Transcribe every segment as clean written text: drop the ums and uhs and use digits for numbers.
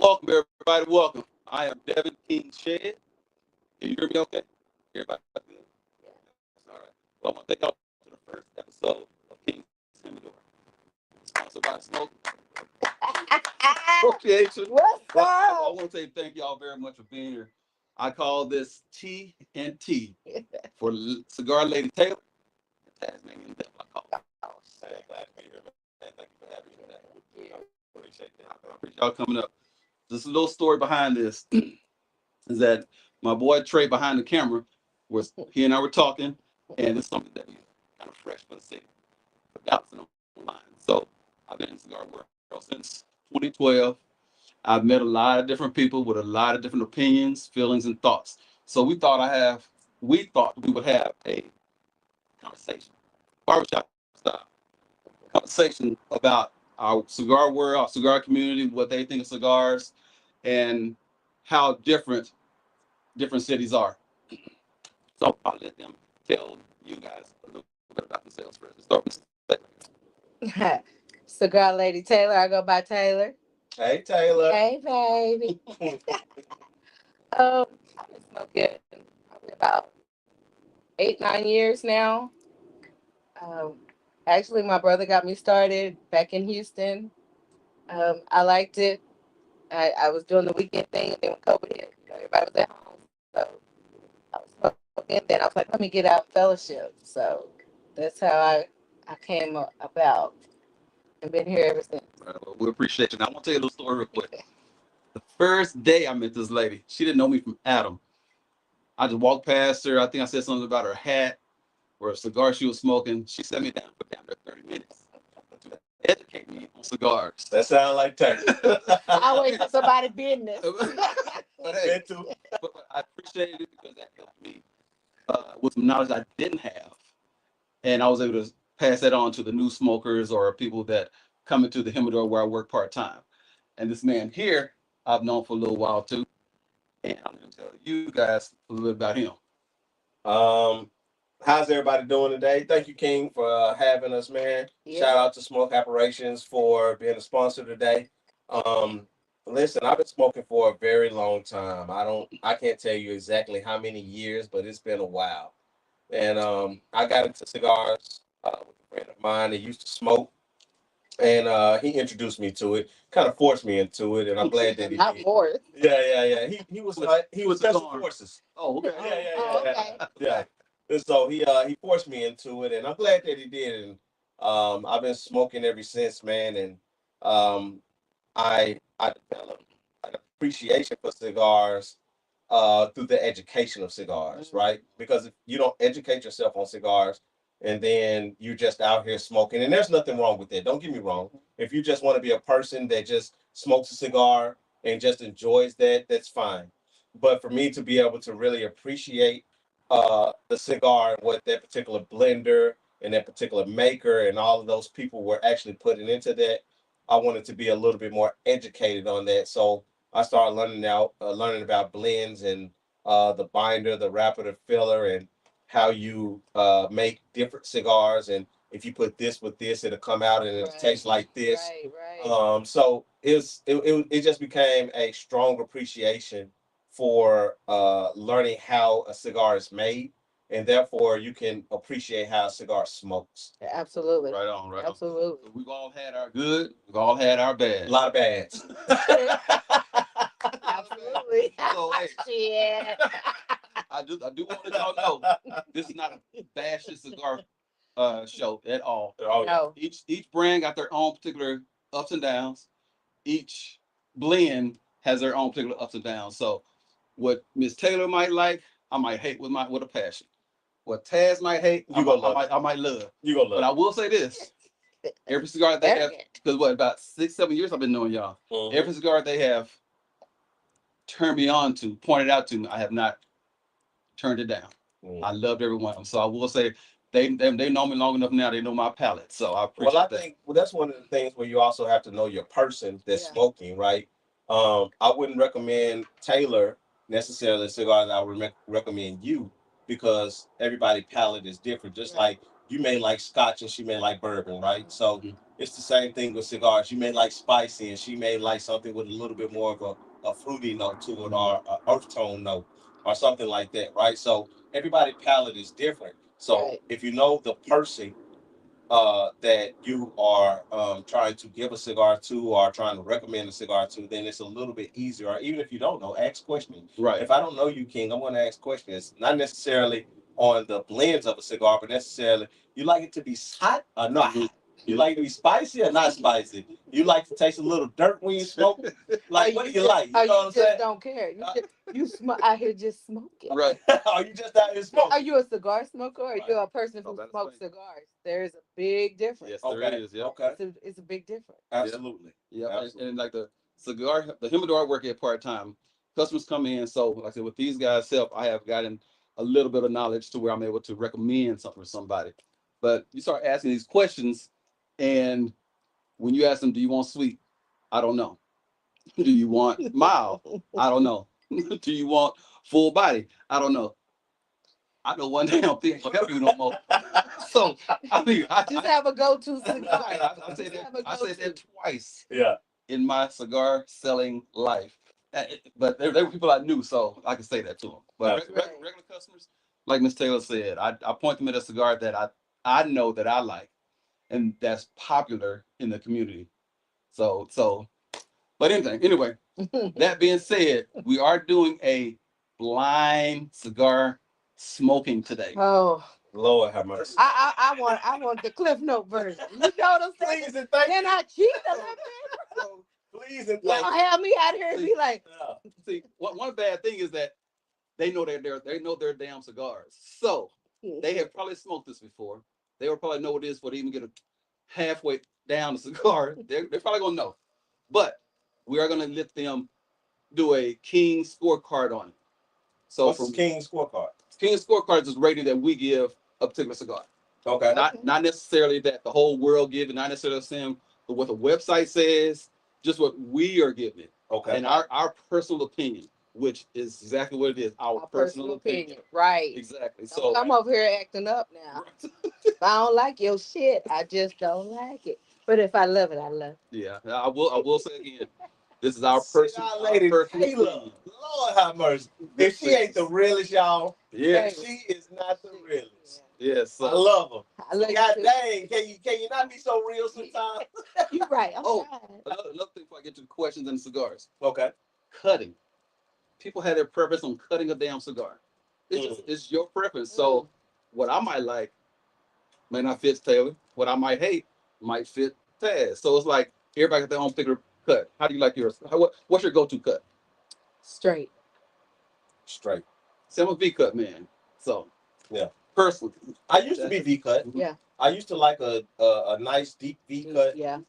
Welcome, everybody. Welcome. I am Devin King Shed. Can you hear me okay? Everybody good? All right. Well, I want to take y'all to the first episode of King's Humidor. Sponsored by Smoke Association. What's Well, I up? want to say thank y'all very much for being here. I call this T and T for Cigar Lady Taylor and Tasmanian Devil. I call it. Hey, glad to be here, man. Thank you for having me today. I appreciate that. I appreciate y'all coming up. Just a little story behind this is that my boy Trey behind the camera was he and I were talking, and it's something that he's kind of fresh for the city, but bouncing online. So I've been in the cigar world since 2012. I've met a lot of different people with a lot of different opinions, feelings, and thoughts. So we thought we would have a conversation, barbershop style conversation about our cigar world, our cigar community, what they think of cigars, and how different cities are. So I'll let them tell you guys a little bit about themselves first. Let's start with Cigar Lady Taylor. I go by Taylor. Hey, Taylor. Hey, baby. I've been smoking probably about 8, 9 years now. Um, Actually, my brother got me started back in Houston. I liked it. I was doing the weekend thing, and then when COVID hit, everybody was at home. So I was smoking. Then I was like, let me get out fellowship. So that's how I came about and been here ever since. well, we appreciate you. Now, I want to tell you a little story real quick. The first day I met this lady, she didn't know me from Adam. I just walked past her. I think I said something about her hat or a cigar she was smoking. She sat me down for damn near 30 minutes to educate me on cigars. That sounds like Taylor. I wait for somebody's business. But hey, but I appreciate it because that helped me with some knowledge I didn't have. And I was able to pass that on to the new smokers or people that come into the Humidor where I work part time. And this man here, I've known for a little while too. And I'm going to tell you guys a little bit about him. How's everybody doing today? Thank you, King, for having us, man. Yeah. Shout out to Smoke Operations for being a sponsor today. Listen, I've been smoking for a very long time. I can't tell you exactly how many years, but it's been a while. And I got into cigars with a friend of mine that used to smoke. And he introduced me to it, kind of forced me into it, and I'm glad that he Not did. more. Yeah. He was the special arm. forces. Oh, okay. Okay. Yeah. And so he forced me into it, and I'm glad that he did. And I've been smoking ever since, man. And I developed an appreciation for cigars through the education of cigars, right? Because if you don't educate yourself on cigars, and then you're just out here smoking, and there's nothing wrong with that. Don't get me wrong. If you just want to be a person that just smokes a cigar and just enjoys that, that's fine. But for me to be able to really appreciate the cigar and what that particular blender and that particular maker and all of those people were actually putting into that, I wanted to be a little bit more educated on that. So I started learning about blends and the binder, the wrapper, the filler, and how you make different cigars. And if you put this with this, it'll come out and it'll taste like this. Right. So it just became a strong appreciation for learning how a cigar is made, and therefore you can appreciate how a cigar smokes. Absolutely. Right on, right on. Absolutely. So we've all had our good, we've all had our bad. A lot of bads. Absolutely. So, hey, Shit. I do want to let y'all know this is not a bashing cigar show at all. Oh, yeah. No. Each brand got their own particular ups and downs. Each blend has their own particular ups and downs. So what Miss Taylor might like, I might hate with a passion. What Taz might hate, I might love. You gonna love. But I will say this: every cigar they have, because about 6, 7 years I've been knowing y'all. Mhm. Every cigar they have turned me on to, pointed out to me, I have not turned it down. Mhm. I loved every one of them. So I will say they know me long enough now. They know my palate. So I appreciate Well, I that. think that's one of the things where you also have to know your person that's Yeah. smoking, right? I wouldn't recommend Taylor necessarily cigars. I would recommend you because everybody palate is different. Just Right. like you may like Scotch and she may like bourbon, right? So Mhm. it's the same thing with cigars. You may like spicy and she may like something with a little bit more of a fruity note to it, or an earth tone note, or something like that, right? So everybody's palate is different. So Right. if you know the person that you are trying to give a cigar to or trying to recommend a cigar to, then it's a little bit easier. Or even if you don't know, ask questions. Right. If I don't know you, King, I'm going to ask questions. Not necessarily on the blends of a cigar, but necessarily you like it to be hot or not hot. You like it to be spicy or not spicy. You like to taste a little dirt when you smoke. Like, what do you like? You know what I'm saying? Don't care. You out here just smoking. Right. Are you just out here smoking? Are you a cigar smoker or are you Right. a person Oh, who that's smokes funny. cigars? There's a big difference. Yes, there Okay. is. Yeah. Okay. It's a big difference. Absolutely. Yeah. Absolutely. And like the cigar, the humidor I work at part time. Customers come in. So, like I said, with these guys' help, I have gotten a little bit of knowledge to where I'm able to recommend something for somebody. But you start asking these questions, and when you ask them, "Do you want sweet?" I don't know. Do you want mild? I don't know. Do you want full body? I don't know. I know one damn thing for help you no more. So I mean, Just have a go-to cigar. I Just have a I said go-to. that twice Yeah. in my cigar selling life. But they were people I knew, so I could say that to them. But Absolutely. regular customers, like Miss Taylor said, I point them at a cigar that I know that I like and that's popular in the community. So but anyway, that being said, we are doing a blind cigar smoking today. Oh, Lord have mercy. I want the Cliff Note version. You know what I'm saying? Please and thank Can you. I cheat a little bit? So, Please and Y'all thank you. have me out here and be like, Yeah. see, one bad thing is that they know they know their damn cigars. So they have probably smoked this before. They will probably know what it is before they even get a halfway down the cigar. They're probably gonna know. But we are gonna let them do a king scorecard on it. So What's from King's scorecard? king scorecards is rating that we give a particular cigar. Okay. Not necessarily that the whole world gives it, not necessarily saying what the website says, just what we are giving it. Okay. And our personal opinion, which is exactly what it is, our my personal opinion. Right. Exactly. So So I'm over here acting up now. If I don't like your shit, I just don't like it. But if I love it, I love it. yeah, I will say again, this is our personal Cigar lady Taylor. opinion. Lord have mercy. If she ain't the realest, y'all, Yeah. if she is not the realest. Yes. I love her. I love God you too. dang, can you not be so real sometimes? You're right. I'm Oh, trying. another thing before I get to the questions and cigars. Okay. Cutting. People have their preference on cutting a damn cigar. It's your preference. So what I might like may not fit Taylor. What I might hate might fit Taz. So it's like everybody got their own particular cut. How do you like yours? What's your go-to cut? Straight. Straight. See, I'm a V cut man. So Yeah. personally, I used to be V cut. Yeah. I used to like a nice deep V cut. Yeah.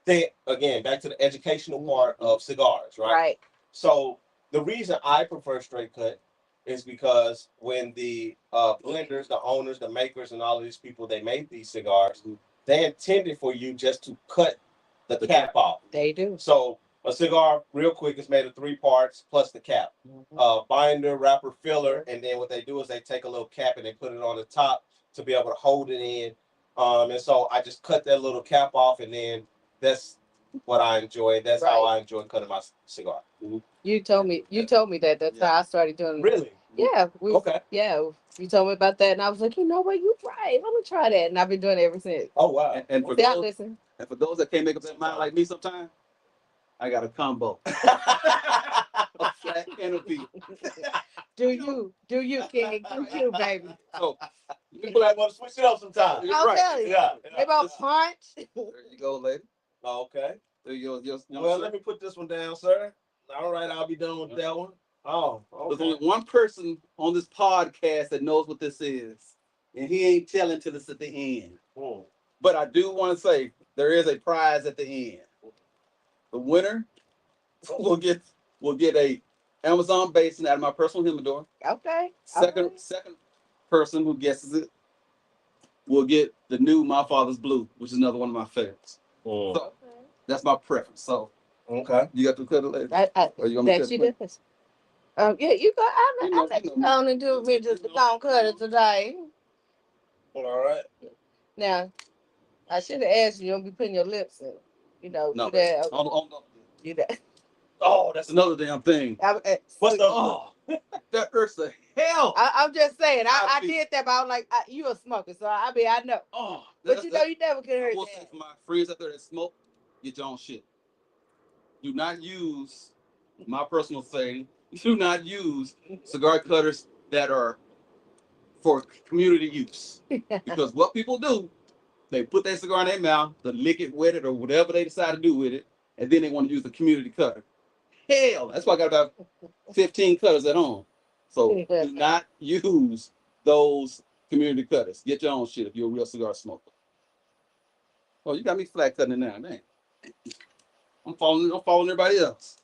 Then again, back to the educational part of cigars, right? Right. So the reason I prefer straight cut is because when the blenders, the owners, the makers, and all of these people they made these cigars, they intended for you just to cut the cap off. They do. So a cigar, real quick, is made of 3 parts plus the cap. Binder, wrapper, filler, and then what they do is they take a little cap and they put it on the top to be able to hold it in. And so I just cut that little cap off, and then that's what I enjoy. That's how I enjoy cutting my cigar. You told me that. That's how I started doing it. Really? Yeah. Okay. Yeah. You told me about that, and I was like, you know what? You're right. Let me try that, and I've been doing it ever since. Oh wow. and for See, I those listen. and for those that can't make up their mind like me sometimes, I got a combo. A flat and a V. Do you, King? Do you, baby? So People that want to switch it up sometimes. You're I'll right. tell you. Yeah. Maybe I'll punch. There you go, lady. Okay. There you go. Well, let me put this one down, sir. All right, I'll be done with that one. Oh, There's okay. only one person on this podcast that knows what this is, and he ain't telling till it's at the end. But I do want to say there is a prize at the end. The winner will get a Amazon basin out of my personal humidor. Okay. Second person who guesses it will get the new My Father's Blue, which is another one of my favorites. So that's my preference. So Okay. you got to cut it later. Or you gonna That cut she it? does. Yeah, you go. You know, I'll let you go on and do me just to go cut it today. All right. Now, I should have asked you. Don't be putting your lips in. You know, No, do that. Do that. oh, that's another damn thing. What's the? Oh, that hurts the hell. I'm just saying. I be- did that, but I was like, you a smoker, so I mean, I know. Oh, But you know, you never could I hurt will say that. for my friends out there that smoke, get your own shit. Do not use my personal saying. Do not use cigar cutters that are for community use. Because what people do, they put their cigar in their mouth, to lick it, wet it, or whatever they decide to do with it, and then they want to use the community cutter. Hell, that's why I got about 15 cutters at home. So do not use those community cutters. Get your own shit if you're a real cigar smoker. Oh, you got me flat cutting it now, man. I'm following everybody else.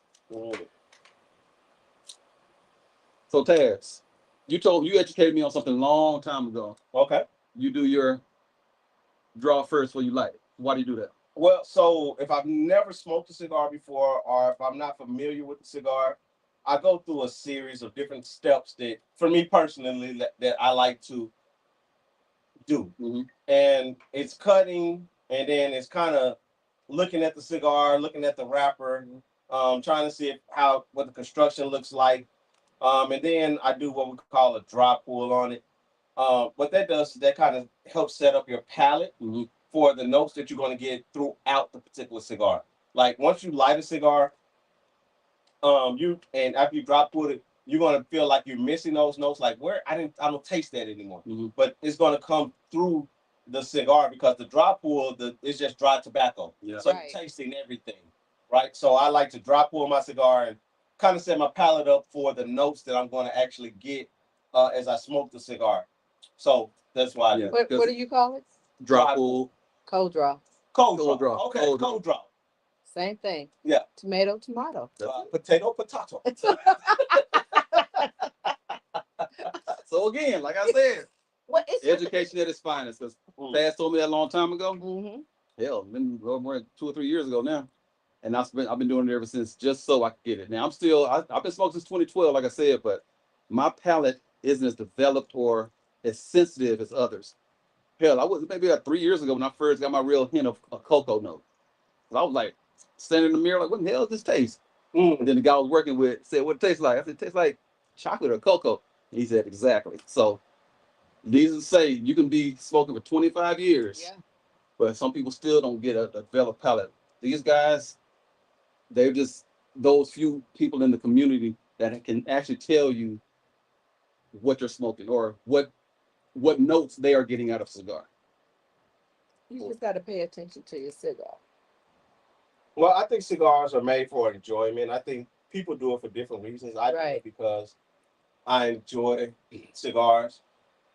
So Taz, you educated me on something a long time ago. Okay. You do your draw first before you light it. Why do you do that? Well, so if I've never smoked a cigar before, or if I'm not familiar with the cigar, I go through a series of different steps that, for me personally, that I like to do. Mm-hmm. And it's cutting, and then it's kind of looking at the cigar, looking at the wrapper, trying to see what the construction looks like. And then I do what we call a drop pull on it. What that does is that kind of helps set up your palate for the notes that you're going to get throughout the particular cigar. Like once you light a cigar, after you drop pull it, you're going to feel like you're missing those notes. Like I don't taste that anymore. But it's going to come through the cigar because the drop pull is just dry tobacco. Yeah. So Right. you're tasting everything, right? So I like to drop pull my cigar and kind of set my palate up for the notes that I'm going to actually get as I smoke the cigar. So that's why I do. What do you call it? Drop pull. Cold draw. Cold Cold draw. draw. Okay, Cold cold draw. Same thing. Yeah. Tomato. Potato. So again, like I said, What is education at its finest. Because Taz told me that a long time ago. Mm-hmm. Hell, been more than 2 or 3 years ago now, and I've been doing it ever since, just so I could get it. Now I've been smoking since 2012, like I said, but my palate isn't as developed or as sensitive as others. Hell, I was maybe about 3 years ago when I first got my real hint of a cocoa note. I was like standing in the mirror, like, what the hell does this taste? And then the guy I was working with said, what it tastes like? I said, it tastes like chocolate or cocoa. And he said, exactly. So needless to say, you can be smoking for 25 years. Yeah. But some people still don't get a developed palate. These guys, they're just those few people in the community that can actually tell you what you're smoking or what notes they are getting out of cigar. You just got to pay attention to your cigar. Well, I think cigars are made for enjoyment. I think people do it for different reasons. I do it because I enjoy cigars.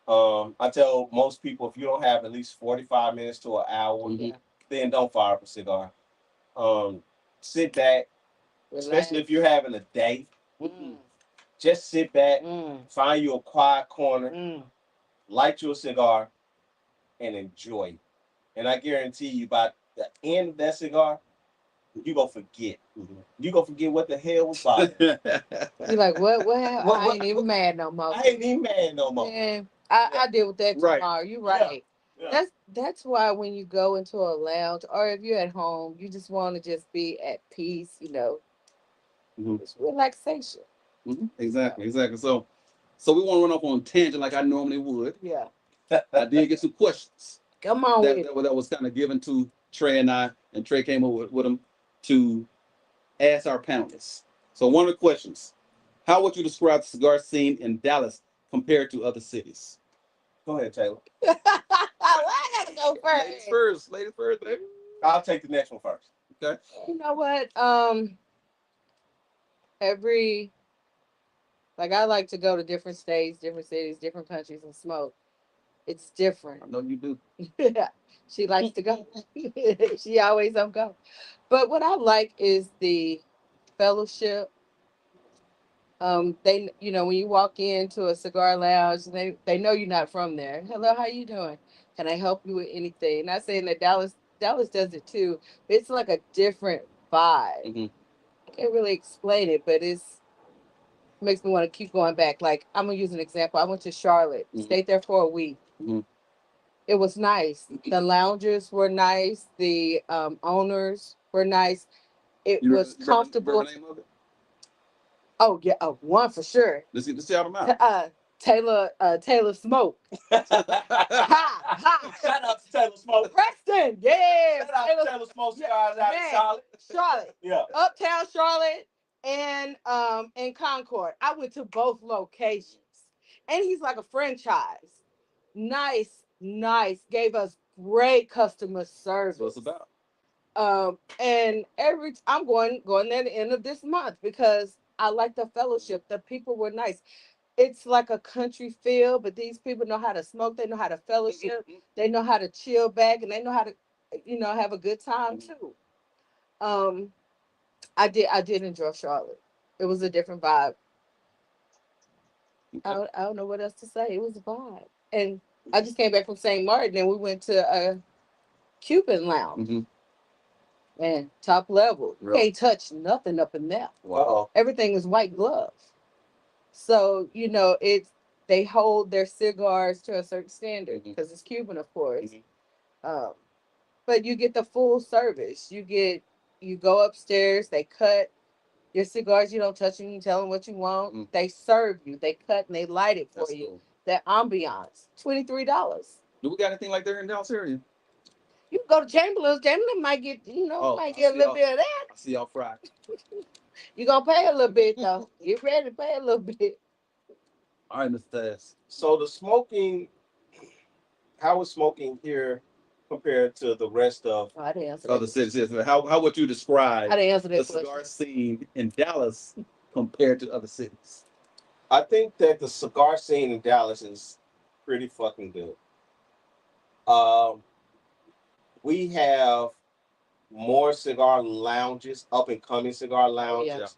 I tell most people if you don't have at least 45 minutes to an hour, then don't fire up a cigar. Sit back, especially if you're having a day. Just sit back, find you a quiet corner, light you a cigar, and enjoy it. And I guarantee you, by the end of that cigar, you gonna forget. You gonna forget what the hell was bothering you. You're like, what? I ain't even mad no more. I ain't even mad no more. Man, I deal with that tomorrow. You're right. Yeah. That's why when you go into a lounge or if you're at home, you just want to just be at peace, It's relaxation. Exactly. So we want to run off on a tangent like I normally would. Yeah. I did get some questions. Come on that was kind of given to Trey and I, and Trey came up with them to ask our panelists. So one of the questions, how would you describe the cigar scene in Dallas compared to other cities? Go ahead, Taylor. I gotta go first. Ladies first, baby. I'll take the next one first. Okay. You know what? I like to go to different states, different cities, different countries and smoke. It's different. I know you do. She likes to go. She always on go. But what I like is the fellowship. They, when you walk into a cigar lounge, they know you're not from there. Hello, how you doing? Can I help you with anything? Not saying that Dallas does it too. It's like a different vibe. I can't really explain it, but it makes me want to keep going back. Like I'm gonna use an example. I went to Charlotte, stayed there for a week. It was nice. The loungers were nice. The owners were nice. It was comfortable. The name of it? Oh yeah, one for sure. Let's see out of mouth. Taylor Smoke. Ha! Shout out to Taylor Smoke. Preston, yeah. Shout out to Taylor Smoke Cigars out in Man, Charlotte. Charlotte. Yeah. Uptown Charlotte and Concord. I went to both locations. And he's like a franchise. Nice. Gave us great customer service. That's what it's about. And I'm going there at the end of this month because I like the fellowship. The people were nice. It's like a country feel, but these people know how to smoke. They know how to fellowship. They know how to chill back, and they know how to, have a good time too. I did enjoy Charlotte. It was a different vibe. I don't know what else to say. It was a vibe, and I just came back from St. Martin, and we went to a Cuban lounge. Mm-hmm. Man, top level. You Really? can't touch nothing up in there. Wow. Everything is white glove. So, they hold their cigars to a certain standard because it's Cuban, of course. But you get the full service. You go upstairs, they cut your cigars, you don't touch them, you tell them what you want. They serve you, they cut and they light it for you. Cool. That ambiance, $23. Do we got anything like that in Dallas area? You can go to Chamberlain's. Chamberlain might get, might get a little bit of that. I see y'all Friday. You're going to pay a little bit, though. Get ready to pay a little bit. All right, Mr. Taz. So the smoking, how is smoking here compared to the rest of I didn't answer other cities? How would you describe I didn't answer that the cigar scene in Dallas compared to other cities? I think that the cigar scene in Dallas is pretty fucking good. We have more cigar lounges, up and coming cigar lounges.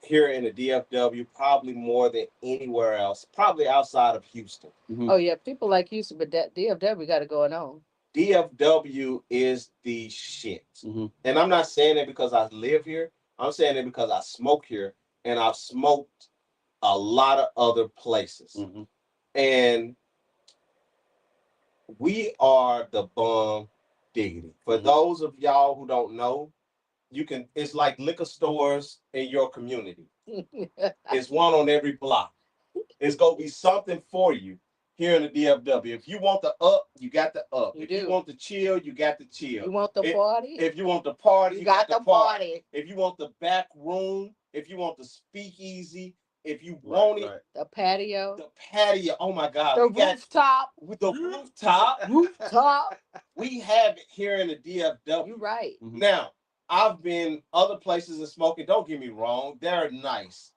Here in the DFW, probably more than anywhere else, probably outside of Houston. Oh yeah, people like Houston, but that DFW got it going on. DFW is the shit. And I'm not saying it because I live here. I'm saying it because I smoke here and I've smoked a lot of other places. And we are the bum diggity. For those of y'all who don't know, it's like liquor stores in your community. It's one on every block. It's gonna be something for you here in the DFW. If you want the up, you got the up. If you want the chill, you got the chill. You want the party? If you want the party, you got the party. If you want the back room, if you want the speakeasy, if you want it, the patio. Oh my God. The rooftop. With the rooftop. We have it here in the DFW. You're right. Now, I've been other places and smoking. Don't get me wrong. They're nice.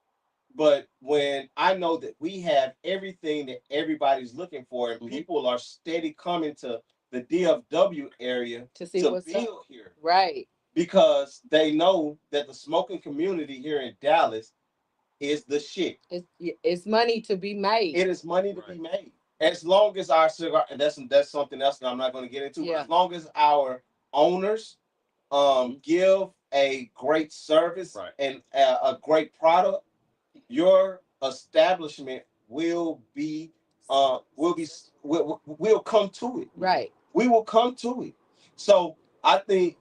But when I know that we have everything that everybody's looking for and people are steady coming to the DFW area to see what's build here. Right. Because they know that the smoking community here in Dallas is the shit. It's money to be made. It is money to be made. As long as our cigar, and that's something else that I'm not going to get into. But as long as our owners give a great service and a great product, your establishment will come to it. Right. We will come to it. So I think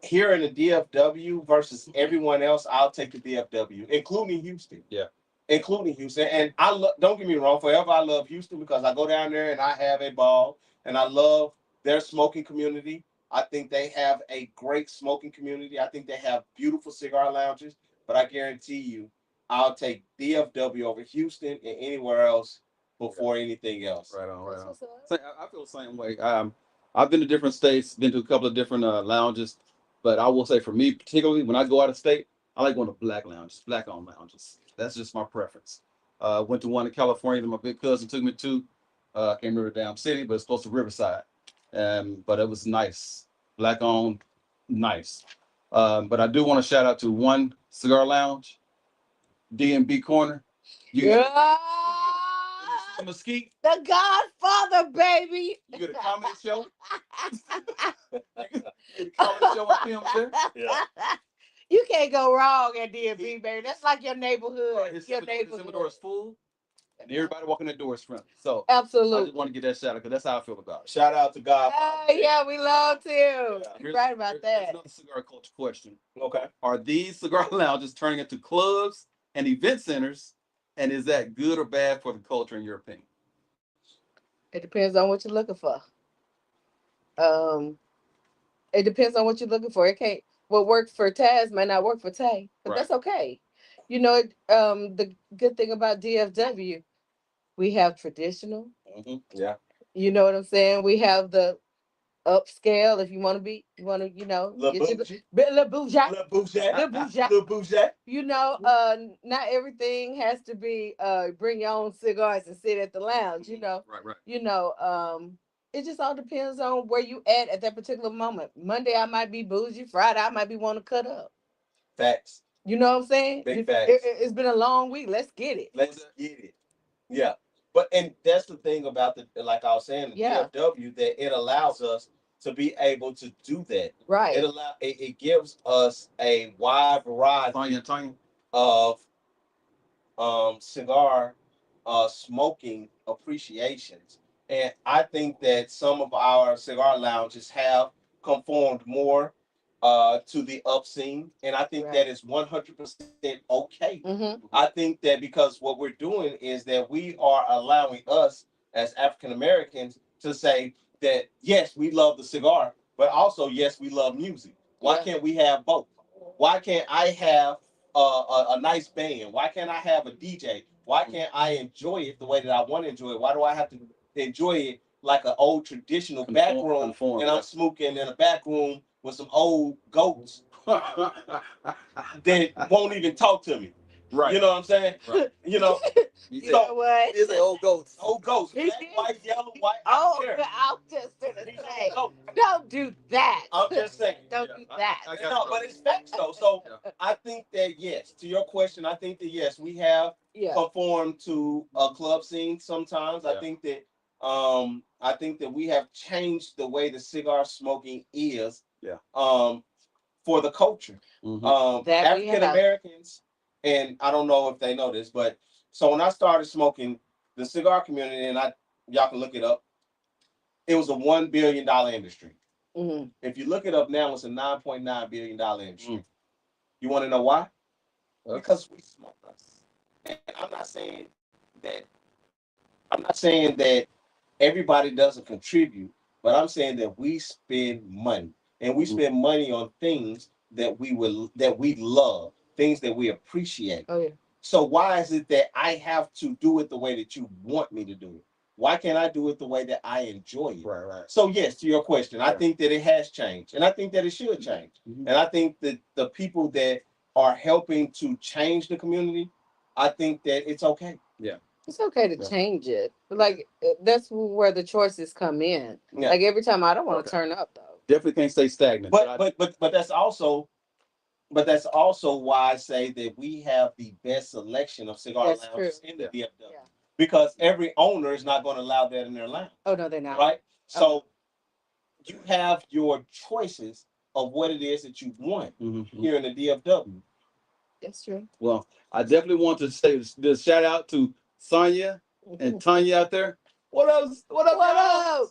here in the DFW versus everyone else, I'll take the DFW, including Houston. Yeah. Including Houston. And don't get me wrong, forever I love Houston because I go down there and I have a ball and I love their smoking community. I think they have a great smoking community. I think they have beautiful cigar lounges, but I guarantee you, I'll take DFW over Houston and anywhere else before anything else. Right on. So I feel the same way. I've been to different states, been to a couple of different lounges, but I will say for me, particularly when I go out of state, I like going to black lounges, black-owned lounges. That's just my preference. Went to one in California that my big cousin took me to. Can't remember the damn city, but it's close to Riverside. But it was nice, black-owned, nice. But I do want to shout out to one cigar lounge, D&B Corner. Mesquite. The Godfather, baby. You get a comedy show. You get a comedy show with films there. Yeah. You can't go wrong at D&B, baby. That's like your neighborhood. His Your neighborhood. Humidor is full. And everybody walking the door is friendly. So Absolutely. I just want to get that shout out because that's how I feel about it. Shout out to God. Yeah, we love to. Yeah. You're right about Here's that. another cigar culture question. Okay. Are these cigar lounges turning into clubs and event centers? And is that good or bad for the culture, in your opinion? It depends on what you're looking for. Um, it depends on what you're looking for. It can't. What works for Taz may not work for Tay, but Right. that's okay. You know, the good thing about DFW, we have traditional. Yeah. You know what I'm saying? We have the upscale. If you want to be, you want to, Le get your bougie. le bougie, Le bougie. le bougie. Le bougie. You know, not everything has to be bring your own cigars and sit at the lounge. Right. You know, it just all depends on where you at that particular moment. Monday I might be bougie. Friday I might be want to cut up. Facts. You know what I'm saying? Big facts. It's been a long week. Let's get it. Let's get it. Yeah. But and that's the thing about like I was saying, the Yeah. DFW, that it allows us to be able to do that. Right. It gives us a wide variety Tanya. of cigar smoking appreciations. And I think that some of our cigar lounges have conformed more to the up scene. And I think that is 100% okay. Mm-hmm. I think that because what we're doing is that we are allowing us as African Americans to say that, yes, we love the cigar, but also, yes, we love music. Why can't we have both? Why can't I have a nice band? Why can't I have a DJ? Why can't I enjoy it the way that I want to enjoy it? Why do I have to enjoy it like an old traditional back room and I'm smoking in a back room with some old goats that won't even talk to me? Right. You know what I'm saying? Right. You know. You know what? It's an old ghost. Old ghost. Black, white, yellow, white. Oh, I'm just gonna say, don't do that. I'm just saying. Don't do that. No, but it's facts though. So I think that yes, to your question, I think that yes, we have conformed to a club scene sometimes. I think that we have changed the way the cigar smoking is. Yeah. For the culture. Mm-hmm. African Americans, and I don't know if they know this, but so when I started smoking, the cigar community, and y'all can look it up, it was a $1 billion industry. Mm-hmm. If you look it up now, it's a $9.9 billion industry. You want to know why? Because we smoke us. And I'm not saying that everybody doesn't contribute, but I'm saying that we spend money, and we spend money on things that we love, things that we appreciate. Oh yeah. So why is it that I have to do it the way that you want me to do it? Why can't I do it the way that I enjoy it? Right. So yes, to your question, I think that it has changed, and I think that it should change. And I think that the people that are helping to change the community, I think that it's okay. Yeah. It's okay to change it. Like that's where the choices come in. Yeah. Like every time I don't want to turn up though. Definitely can't stay stagnant. But that's also why I say that we have the best selection of cigar lounges in the DFW. Yeah. Because every owner is not going to allow that in their lounge. Oh no, they're not. Right? So you have your choices of what it is that you want here in the DFW. That's true. Well, I definitely want to say this shout out to Sonia and Tanya out there. What up? What up?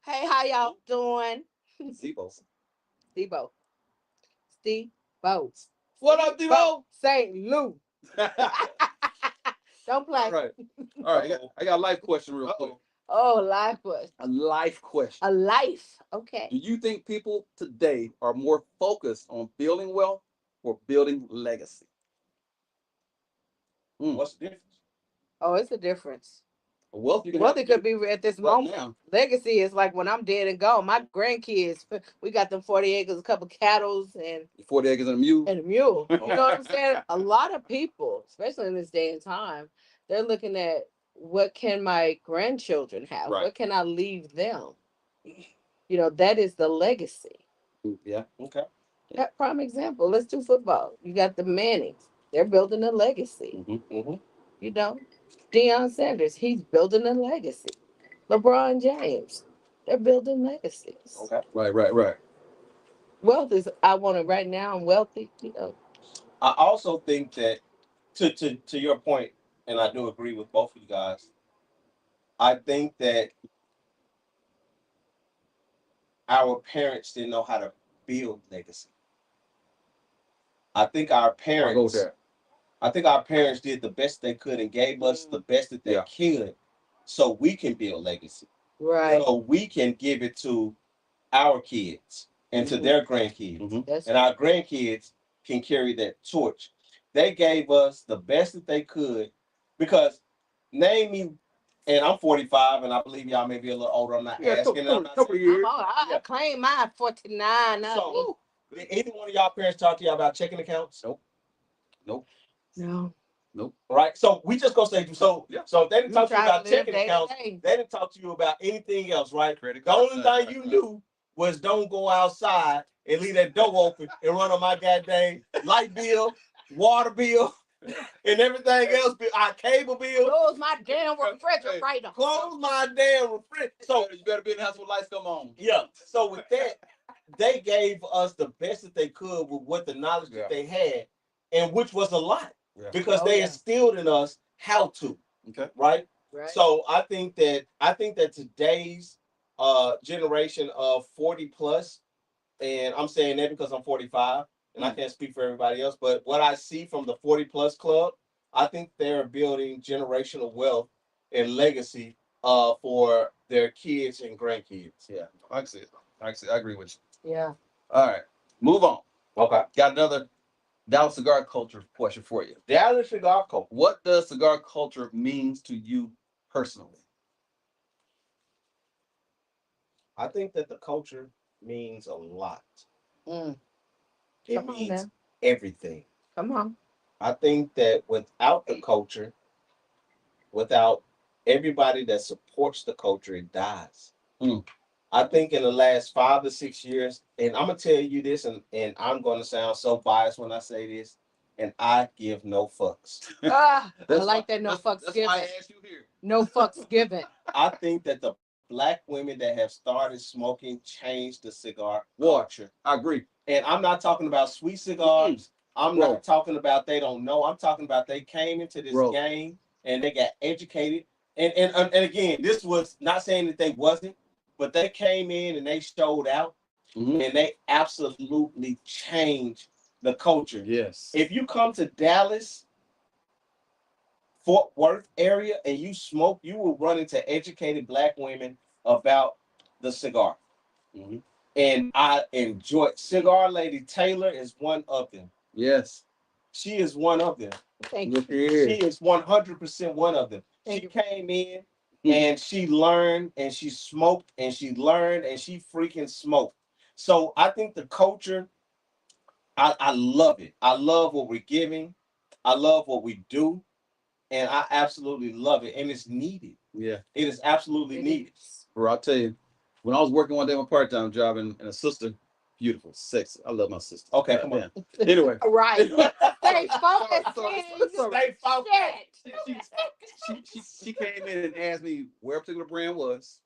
Hey, how y'all doing? Steve-O. What up, Steve-O? St. Louis. Don't play. All right. I got a life question real quick. Oh, life question. A life question. A life. Okay. Do you think people today are more focused on building wealth or building legacy? What's the difference? Oh, it's a difference. Wealth it could be at this moment. Now. Legacy is like when I'm dead and gone. My grandkids, we got them 40 acres, a couple cattle, and 40 acres and a mule. You know what I'm saying? A lot of people, especially in this day and time, they're looking at what can my grandchildren have? Right. What can I leave them? You know, that is the legacy. Yeah. Okay. That prime example. Let's do football. You got the Mannings. They're building a legacy. You know, Deion Sanders, he's building a legacy. LeBron James, they're building legacies. Okay. Right. Wealth is, I want it right now. I'm wealthy. You know. I also think that, to your point, and I do agree with both of you guys. I think that our parents didn't know how to build legacy. I think our I'll go with parents, that. I think our parents did the best they could and gave us the best that they Yeah. could, so we can build legacy. Right. So we can give it to our kids and to their grandkids, Mhm. and our grandkids can carry that torch. They gave us the best that they could, because name me, and I'm 45, and I believe y'all may be a little older. I'm not Yeah, asking. I'm not saying. years. I Yeah. claim mine 49. So, did any one of y'all parents talk to y'all about checking accounts? Nope. Nope. No. Nope. Right. So we just gonna say so. Yeah. So if they didn't You talk to you try to about live checking day to accounts, day. they didn't talk to you about anything else, right? Credit The card. only thing you knew was don't go outside and leave that door open and run on my goddamn light bill, water bill, and everything else. Our cable bill. Close my damn refrigerator. Close my damn refrigerator. So you better be in the house when lights come on. yeah. So with that, they gave us the best that they could with what the knowledge that they had, and which was a lot, because they instilled in us how to. Okay. Right. Right. So I think that today's generation of 40 plus, and I'm saying that because I'm 45 and I can't speak for everybody else, but what I see from the 40 plus club, I think they're building generational wealth and legacy for their kids and grandkids. Yeah, I can see it. I can see. I agree with you. Yeah. All right, move on. Okay. Got another Dallas cigar culture question for you. Dallas cigar culture. What does cigar culture means to you personally? I think that the culture means a lot. Mm. It Come on means now. everything. Come on. I think that without the culture, without everybody that supports the culture, it dies. Mm. I think in the last 5 to 6 years, and I'm gonna tell you this, and I'm gonna sound so biased when I say this, and I give no fucks. I That's like why- that. No that's- fucks That's why I given. asked you here. No fucks given. I think that the black women that have started smoking changed the cigar What? culture. I agree. And I'm not talking about sweet cigars. I'm Bro. not talking about they don't know. I'm talking about they came into this Bro. game and they got educated. And again, this was not saying that they wasn't, but they came in and they showed out, Mhm. and they absolutely changed the culture. Yes. If you come to Dallas, Fort Worth area, and you smoke, you will run into educated black women about the cigar. Mhm. And I enjoy Cigar Lady Taylor is one of them. Yes. She is one of them. Thank Look you. here. She is 100% one of them. Thank She you. came in and she learned and she smoked and she learned and she freaking smoked. So I think the culture, I love it. I love what we're giving. I love what we do. And I absolutely love it. And it's needed. Yeah. It is absolutely It needed. is. Bro, I'll tell you, when I was working one day on a part-time job and a sister, beautiful, sexy. I love my sister. Okay, God come on. damn. Anyway. Right. Stay focused. Sorry. Stay focused. Shit. She came in and asked me where a particular brand was,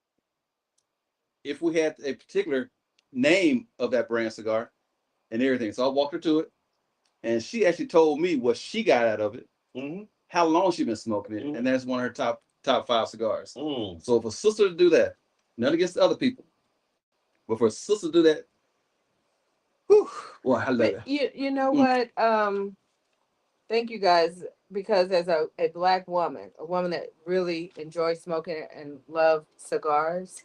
if we had a particular name of that brand cigar, and everything. So I walked her to it, and she actually told me what she got out of it, how long she been smoking it, and that's one of her top 5 cigars. So for a sister to do that, none against the other people, but for a sister to do that, whew, boy, I love it. But you know what? Thank you guys, because as a black woman, a woman that really enjoys smoking and love cigars,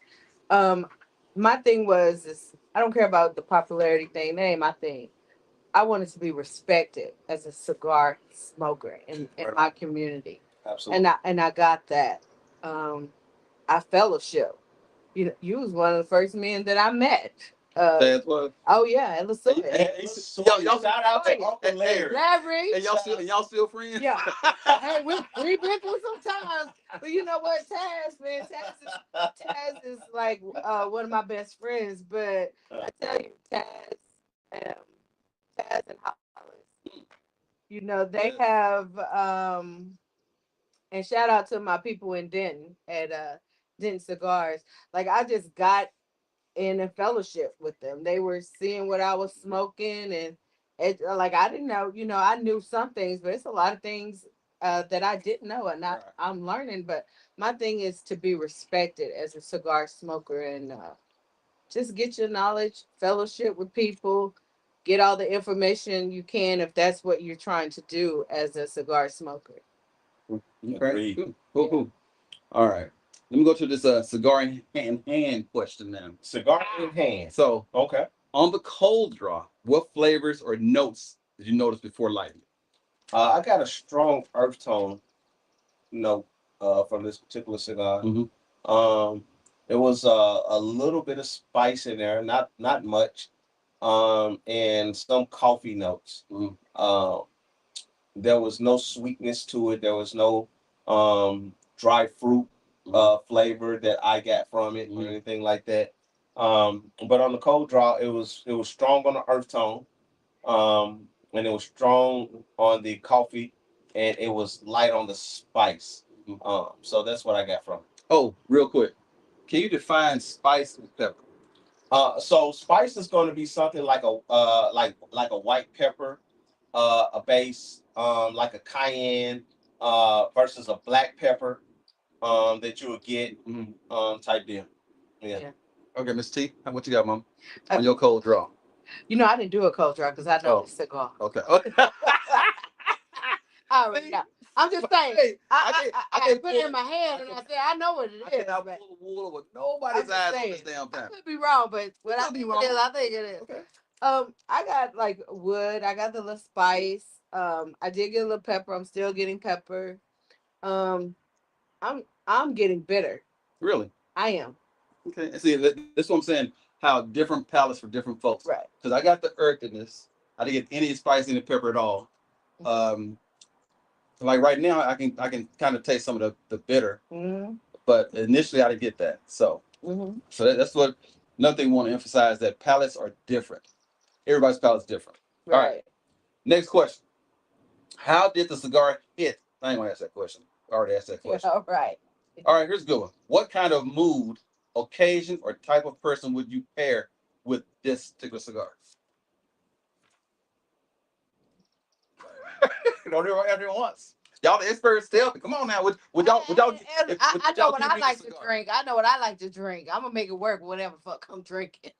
my thing was is I don't care about the popularity thing. That ain't my thing. I wanted to be respected as a cigar smoker in my community. Absolutely. And I got that. I fellowship. You was one of the first men that I met. That's what. Oh yeah, it was so. Y'all shout out to Uncle Larry. Larry. And y'all still friends? Yeah. Hey, we've been through some times, but you know what, Taz, man, Taz is like one of my best friends. But I tell you, Taz and Hollis, you know they have and shout out to my people in Denton at Denton Cigars. Like I just got in a fellowship with them. They were seeing what I was smoking, and it like I didn't know, I knew some things, but it's a lot of things that I didn't know, and I'm learning. But my thing is to be respected as a cigar smoker, and just get your knowledge, fellowship with people, get all the information you can if that's what you're trying to do as a cigar smoker. Okay. Cool. All right. Let me go to this cigar in hand question now. Cigar in hand. So, okay. On the cold draw, what flavors or notes did you notice before lighting? I got a strong earth tone note from this particular cigar. There was a little bit of spice in there, not much, and some coffee notes. There was no sweetness to it. There was no dry fruit flavor that I got from it or anything like that. But on the cold draw, it was strong on the earth tone, and it was strong on the coffee, and it was light on the spice. So that's what I got from it. Oh, real quick, can you define spice with pepper? So spice is going to be something like a like a white pepper, a base, like a cayenne, versus a black pepper, that you would get, type deal. Yeah. Okay, Miss T, what you got, Mom? On your cold draw. You know, I didn't do a cold draw because I know it's cigar. Okay. I already know. I'm just saying. I put it in my hand and I said, I know what it is. I cannot pull the wool over nobody's eyes on this damn time. I could be wrong, but what I think it is, I think it is. Okay. I got like wood. I got the little spice. I did get a little pepper. I'm still getting pepper. I'm getting bitter. Really? I am. Okay. See, that's what I'm saying. How different palates for different folks. Right. Because I got the earthiness. I didn't get any spice in the pepper at all. Like right now, I can kind of taste some of the bitter. But initially, I didn't get that. So, that's what another thing we want to emphasize, that palates are different. Everybody's palate's different. Right. All right. Next question. How did the cigar hit? I ain't gonna ask that question. I already asked that question. All right. All right, here's a good one. What kind of mood, occasion, or type of person would you pair with this particular cigar? Don't hear everyone once. Y'all the experts, tell me. Come on now. Would y'all? I know what I like to drink. I know what I like to drink. I'm gonna make it work. Whatever fuck I'm drinking.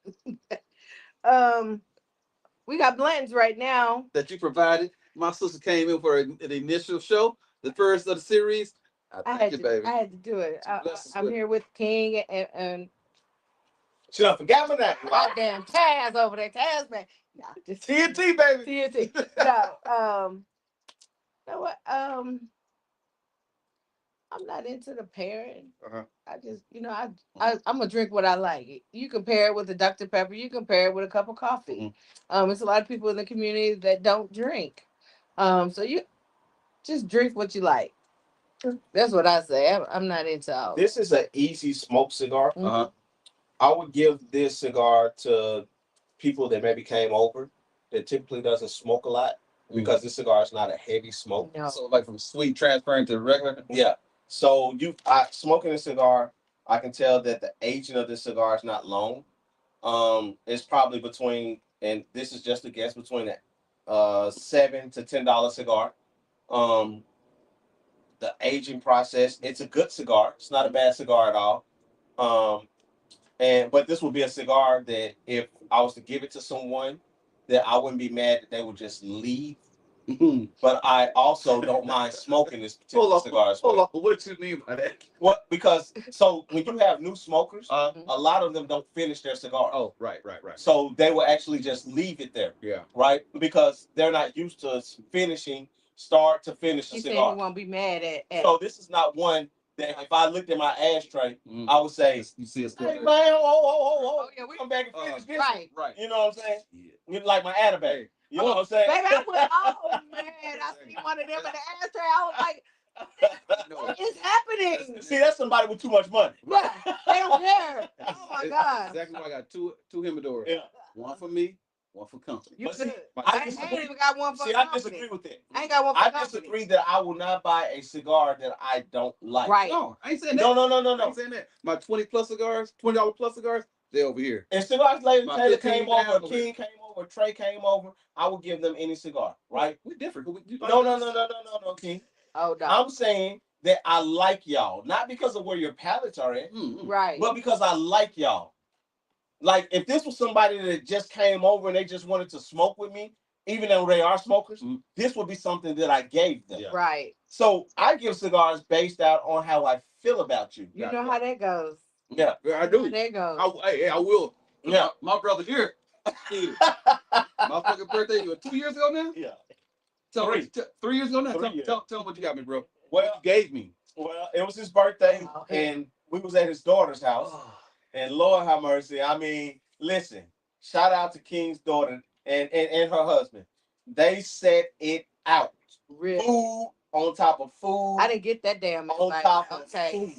We got blends right now that you provided. My sister came in for an initial show, the first of the series. I had to do it. I'm here with King and she done forgot my name. Goddamn Taz over there. Taz, man. Nah, just TNT, baby. TNT. No, you know what? I'm not into the pairing. I just, I'm gonna drink what I like. You can pair it with a Dr. Pepper. You can pair it with a cup of coffee. There's a lot of people in the community that don't drink. So you just drink what you like. That's what I say. I'm not into all. This is an easy smoke cigar. I would give this cigar to people that maybe came over that typically doesn't smoke a lot, because this cigar is not a heavy smoke. No. So like from sweet transferring to regular? Yeah. So smoking a cigar, I can tell that the aging of this cigar is not long. It's probably between, and this is just a guess, between a $7 to $10 cigar. The aging process, it's a good cigar. It's not a bad cigar at all. But this would be a cigar that if I was to give it to someone, that I wouldn't be mad that they would just leave. But I also don't mind smoking this particular cigar. Hold on, what do you mean by that? What? Because so when you have new smokers, a lot of them don't finish their cigar. Oh, right. So they will actually just leave it there. Yeah. Right? Because they're not used to finishing, start to finish a He cigar. said he won't be mad at. So this is not one that if I looked at my ashtray, I would say, you see us, hey man, oh, yeah, we come back and finish this. Right. You know what I'm saying? You like my Adabay. You know what I'm saying? Baby, I went, oh man, I see one of them in the ashtray. I was like, what is happening? See, that's somebody with too much money. Yeah, they don't care. Oh my God. Exactly why I got two Humidors. Yeah. One for me, one for company. I ain't even got one for company. I disagree with that. I ain't got one for company. I disagree that I will not buy a cigar that I don't like. Right. No, I ain't saying that. No. I ain't saying that. My $20 plus cigars, they're over here. And cigars Lady Taylor came over, King came over, Trey came over, I would give them any cigar, right? We're different. No, King. Oh no. I'm saying that I like y'all, not because of where your palates are at, Right. but because I like y'all. Like if this was somebody that just came over and they just wanted to smoke with me, even though they are smokers, this would be something that I gave them. Yeah. Right. So I give cigars based out on how I feel about you. You know how that goes. Yeah, I do. How that goes. I will. Yeah. My brother here. My fucking birthday was 2 years ago now. Yeah. So 3 years ago now. 3 years. Tell him what you got me, bro. Well, What you gave me. Well, it was his birthday, and we was at his daughter's house. And Lord have mercy. I mean, listen, shout out to King's daughter and her husband. They set it out. Really? Food on top of food. I didn't get that damn on top of food.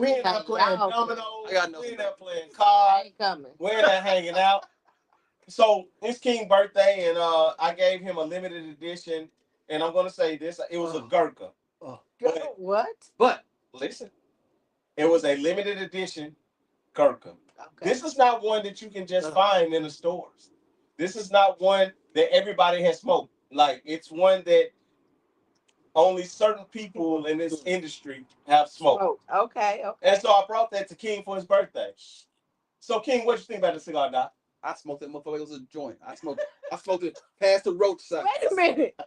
We ain't not playing dominoes. We ain't not playing cards. I ain't coming. We ain't not hanging out. So it's King's birthday, and I gave him a limited edition. And I'm gonna say this: it was a Gurkha. What? But listen, it was a limited edition Gurkha. Okay. This is not one that you can just find in the stores. This is not one that everybody has smoked. Like it's one that only certain people in this industry have smoked. Okay. And so I brought that to King for his birthday. So King, what you think about the cigar, Doc? I smoked that motherfucker. It was a joint. I smoked it past the roadside. Wait a minute.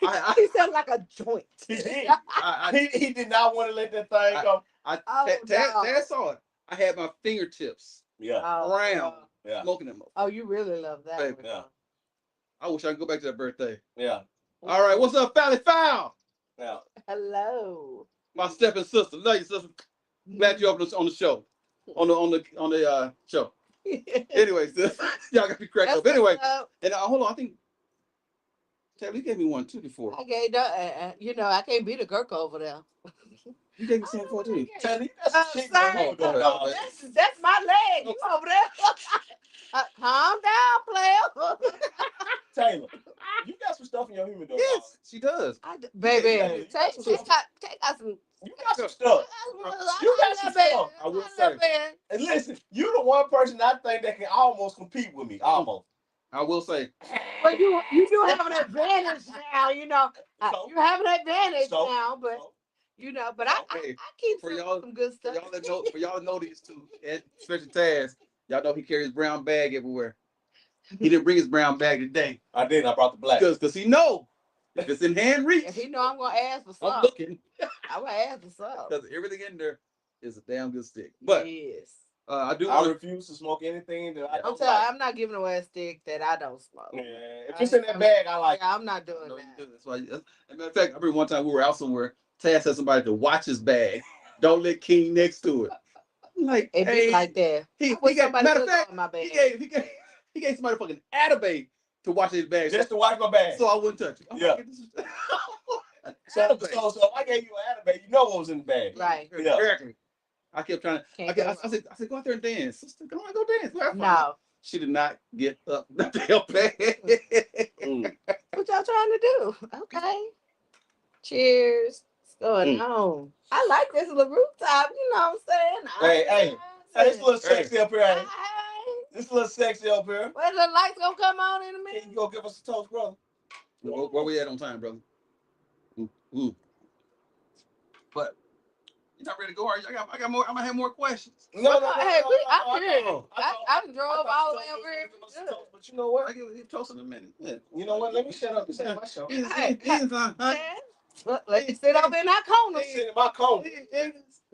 He sounds like a joint. He did. He did not want to let that thing go. Taz saw it. I had my fingertips around smoking that motherfucker. Oh, you really love that. Baby, yeah. I wish I could go back to that birthday. Yeah. All right, what's up, Family Foul? Yeah. Hello. My stepping sister. Love you, sister. Glad you on the show. On the show. Anyways, y'all got me cracked up. Anyway, and hold on, I think Taylor, you gave me one too before. I gave I can't beat a Gurkha over there. You gave me something for too. Taylor, that's my leg. You over there? Calm down, player. Taylor, you got some stuff in your humidor. Yes, she does. Baby, take out some. You got some stuff. You got some stuff. I will say. And listen, you the one person I think that can almost compete with me. Almost. I will say. But you do have an advantage now. You know, you have an advantage now. But but I keep some good stuff. For y'all that know these two, and especially Taz, y'all know he carries brown bag everywhere. He didn't bring his brown bag today. I did. I brought the black. Because he know if it's in hand reach. If he know I'm gonna ask for something. I'm looking. I'm gonna ask for something. Because everything in there is a damn good stick. But yes. I refuse to smoke anything that I don't like. I'm not giving away a stick that I don't smoke. Yeah. If it's in that bag, I like. Yeah, I'm not doing that. That's why. As a matter of fact, I remember one time we were out somewhere. Taz had somebody to watch his bag. Don't let King next to it. I'm like, it be like that. He got, matter of fact, he gave somebody fucking Atabay to watch his bag. Just to watch my bag. So I wouldn't touch it. Yeah. So I gave you an Atabay. You know what was in the bag. Right. Yeah. Exactly. I kept trying to. I said, go out there and dance. Sister, go dance. No. She did not get up the damn bag. What y'all trying to do? Okay. Cheers. What's going on? I like this little rooftop. You know what I'm saying? Hey, it's a little sexy up here. Hey. It's a little sexy up here. Well, the lights gonna come on in a minute. Can you go give us a toast, brother? Where we at on time, brother? But you're not ready to go, are you? I got more. I'm gonna have more questions. No. Hey, I'm here. I drove all the way over here. But you know what? I give you toast in a minute. Yeah. You know what? Let me shut up and say my show. Let's sit over in our corner. Sit in my corner.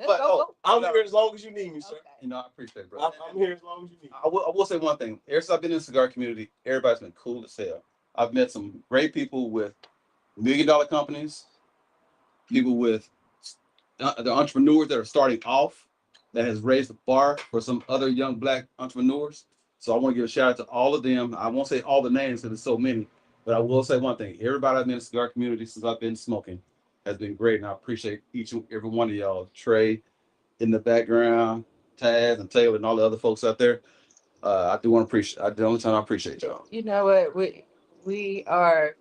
But I'm here as long as you need me, sir. You know, I appreciate it, brother. I'm here as long as you need me. I will say one thing. Ever since I've been in the cigar community, everybody's been cool as hell. I've met some great people with $1 million companies, people with the entrepreneurs that are starting off, that has raised the bar for some other young Black entrepreneurs. So I want to give a shout out to all of them. I won't say all the names because there's so many, but I will say one thing. Everybody I've been in the cigar community since I've been smoking has been great, and I appreciate each and every one of y'all. Trey in the background, Taz and Taylor and all the other folks out there. I do want to appreciate. The only time I appreciate y'all. You know what? We're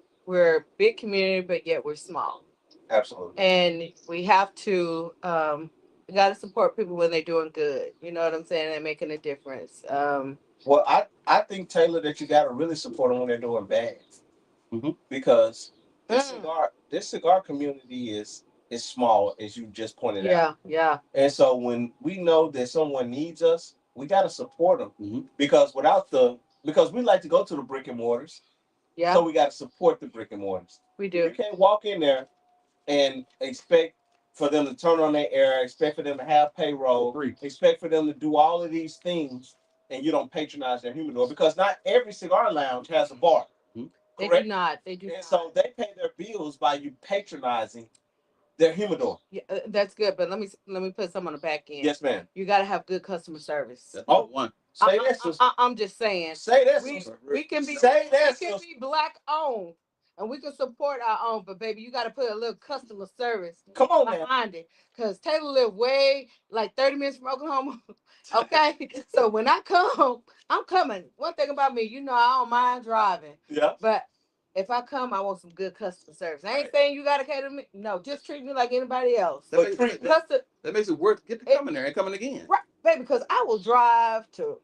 a big community, but yet we're small. Absolutely. And we have to we got to support people when they're doing good. You know what I'm saying? They're making a difference. Well, I think, Taylor, that you got to really support them when they're doing bad. Mm-hmm. Because this cigar community is small, as you just pointed out. Yeah. And so when we know that someone needs us, we got to support them Mm-hmm. because we like to go to the brick and mortars. Yeah. So we got to support the brick and mortars. We You do. can't walk in there and expect for them to turn on their air, expect for them to have payroll, expect for them to do all of these things, and you don't patronize their humidor because not every cigar lounge has a bar. They Correct? do not. They do And not. so they pay their bills by you patronizing their humidor. Yeah, that's good. But let me put some on the back end. Yes, ma'am. You got to have good customer service. That's one. Say that, sister. I'm just saying. Say that, We sister. can be Say that, we can sister. be black owned and we can support our own, but baby, you got to put a little customer service Come on now. behind it. Cause Taylor lived way like 30 minutes from Oklahoma. Okay, so when I come, I'm coming. One thing about me, you know, I don't mind driving. Yeah. But if I come, I want some good customer service. I ain't saying you gotta cater to me. No, just treat me like anybody else. That makes it worth coming there and coming again. Right, baby, because I will drive to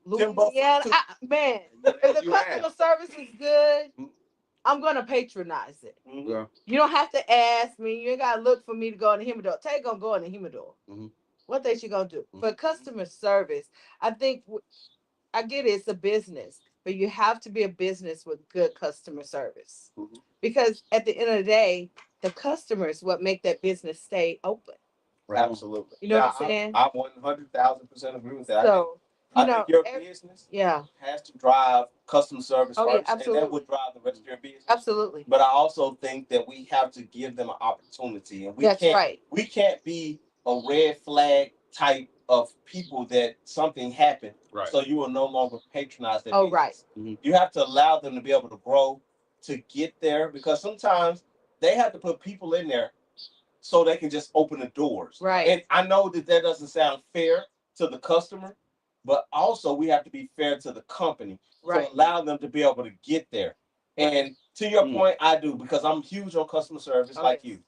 Louisiana. Man, if the customer service is good, I'm gonna patronize it. Mm-hmm. Yeah. You don't have to ask me. You ain't gotta look for me to go in the humidor. Tay gonna go in the humidor. Mm-hmm. What they she gonna do? For customer service, I think I get it, it's a business, but you have to be a business with good customer service. Mm-hmm. Because at the end of the day, the customers what make that business stay open. Right. Absolutely. You know what I'm saying? I 100,000% agree with that. So I think your business has to drive customer service first, and that would drive the rest of your business. Absolutely. But I also think that we have to give them an opportunity, and we can't be a red flag type of people that something happened, so you will no longer patronize their business. Right. Mm-hmm. You have to allow them to be able to grow, to get there, because sometimes they have to put people in there so they can just open the doors. Right. And I know that doesn't sound fair to the customer, but also we have to be fair to the company to allow them to be able to get there. And to your point, I do, because I'm huge on customer service you.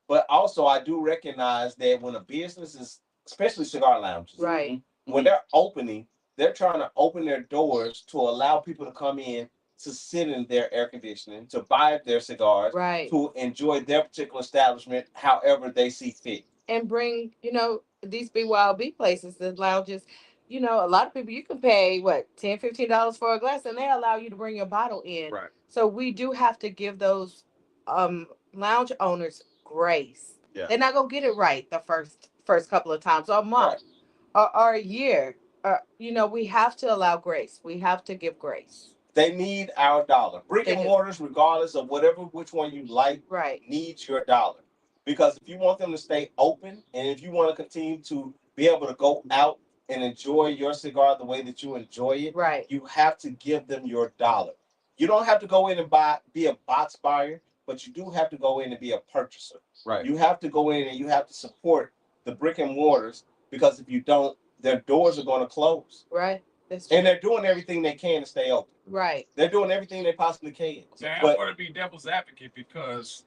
But also I do recognize that when a business is, especially cigar lounges, when they're opening, they're trying to open their doors to allow people to come in to sit in their air conditioning, to buy their cigars, to enjoy their particular establishment however they see fit. And bring, these BYOB places, the lounges, a lot of people, you can pay, what, $10, $15 for a glass, and they allow you to bring your bottle in. Right. So we do have to give those lounge owners grace. Yeah. They're not going to get it right the first couple of times, or a month, or a year. We have to allow grace. We have to give grace. They need our dollar. Brick and mortars, regardless of which one you like, needs your dollar. Because if you want them to stay open, and if you want to continue to be able to go out and enjoy your cigar the way that you enjoy it, you have to give them your dollar. You don't have to go in and be a box buyer, but you do have to go in and be a purchaser. Right. You have to go in and you have to support the brick and mortars, because if you don't, their doors are going to close. Right. That's true. And they're doing everything they can to stay open. Right. They're doing everything they possibly can. Now, I want to be devil's advocate because...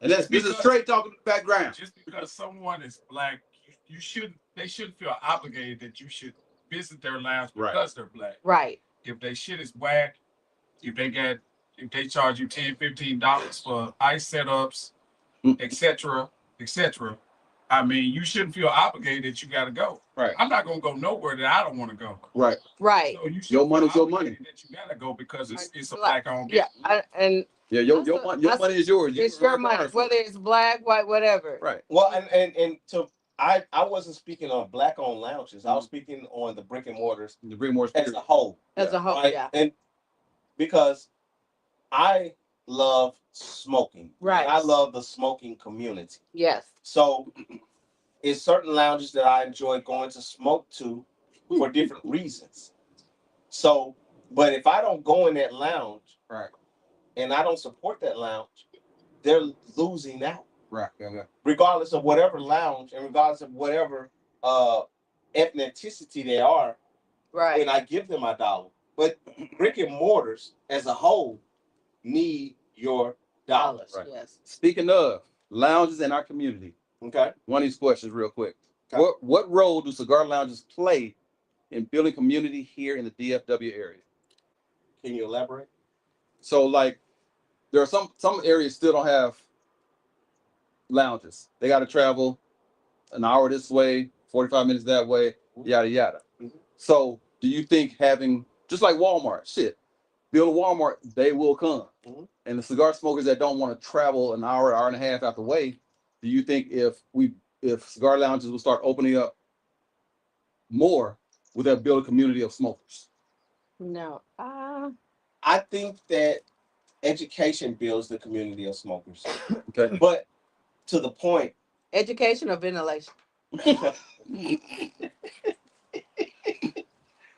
And this is straight talking in the background. Just because someone is black, they shouldn't feel obligated that you should visit their lounge because they're black. Right. If they shit is whack, if they charge you $10, $15 for ice setups, etc., I mean, you shouldn't feel obligated that you got to go. Right. I'm not gonna go nowhere that I don't want to go. Right. Right. So your money's your money. That you gotta go because it's a black-owned business. Your money is yours. It's your money, whether it's black, white, whatever. Right. Well, I wasn't speaking on black-owned lounges. I was speaking on the brick and mortars, as a whole. As a whole, yeah. And because I love smoking, and I love the smoking community. Yes. So, it's certain lounges that I enjoy going to smoke to for different reasons. So, but if I don't go in that lounge, and I don't support that lounge, they're losing out. Right. Okay. Regardless of whatever lounge and regardless of whatever ethnicity they are, and I give them my dollar. But brick and mortars as a whole need your dollars. Right. Yes. Speaking of lounges in our community, one of these questions real quick. What role do cigar lounges play in building community here in the DFW area? Can you elaborate? So, like, there are some areas still don't have lounges. They got to travel an hour this way, 45 minutes that way, yada yada. So, do you think having just like Walmart, build a Walmart, they will come. And the cigar smokers that don't want to travel an hour and a half out the way, do you think if cigar lounges will start opening up more, would that build a community of smokers? No. I think that education builds the community of smokers. Okay. But to the point, Education or ventilation?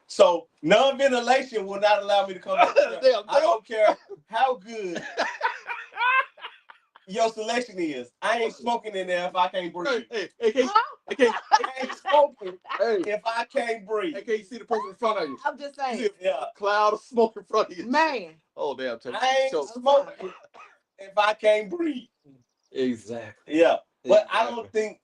so non-ventilation will not allow me to come back there. I don't care how good your selection is. I ain't smoking in there if I can't breathe. Hey, I ain't smoking if I can't breathe. Hey, can you see the person in front of you? I'm just saying. You see a cloud of smoke in front of you. Man. Oh, damn. I ain't smoking if I can't breathe. Exactly. Yeah. But exactly.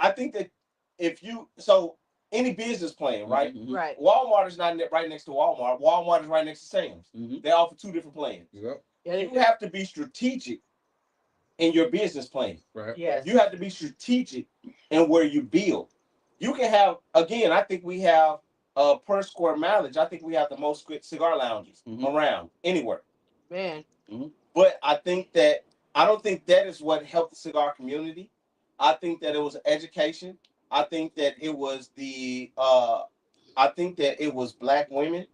I think that if you, so any business plan, right? Mm-hmm. Right. Walmart is not right next to Walmart. Walmart is right next to Sam's. Mm-hmm. They offer two different plans. Yep. You have to be strategic in your business plan. Right. Yes. You have to be strategic in where you build. You can have, again, I think we have per square mileage, I think we have the most cigar lounges around anywhere. Man. Mm-hmm. But I don't think that is what helped the cigar community. I think that it was education. I think that it was Black women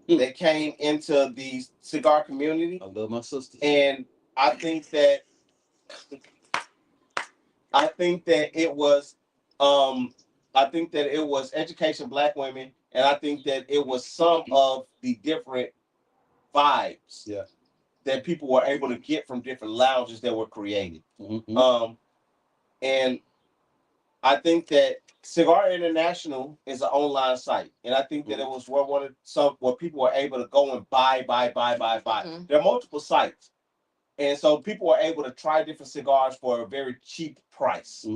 that came into the cigar community. I love my sisters. And I think that it was education, Black women, and I think that it was some of the different vibes that people were able to get from different lounges that were created. Mm-hmm. And I think that Cigar International is an online site, and I think that it was where people were able to go and buy. Mm-hmm. There are multiple sites, and so people were able to try different cigars for a very cheap price,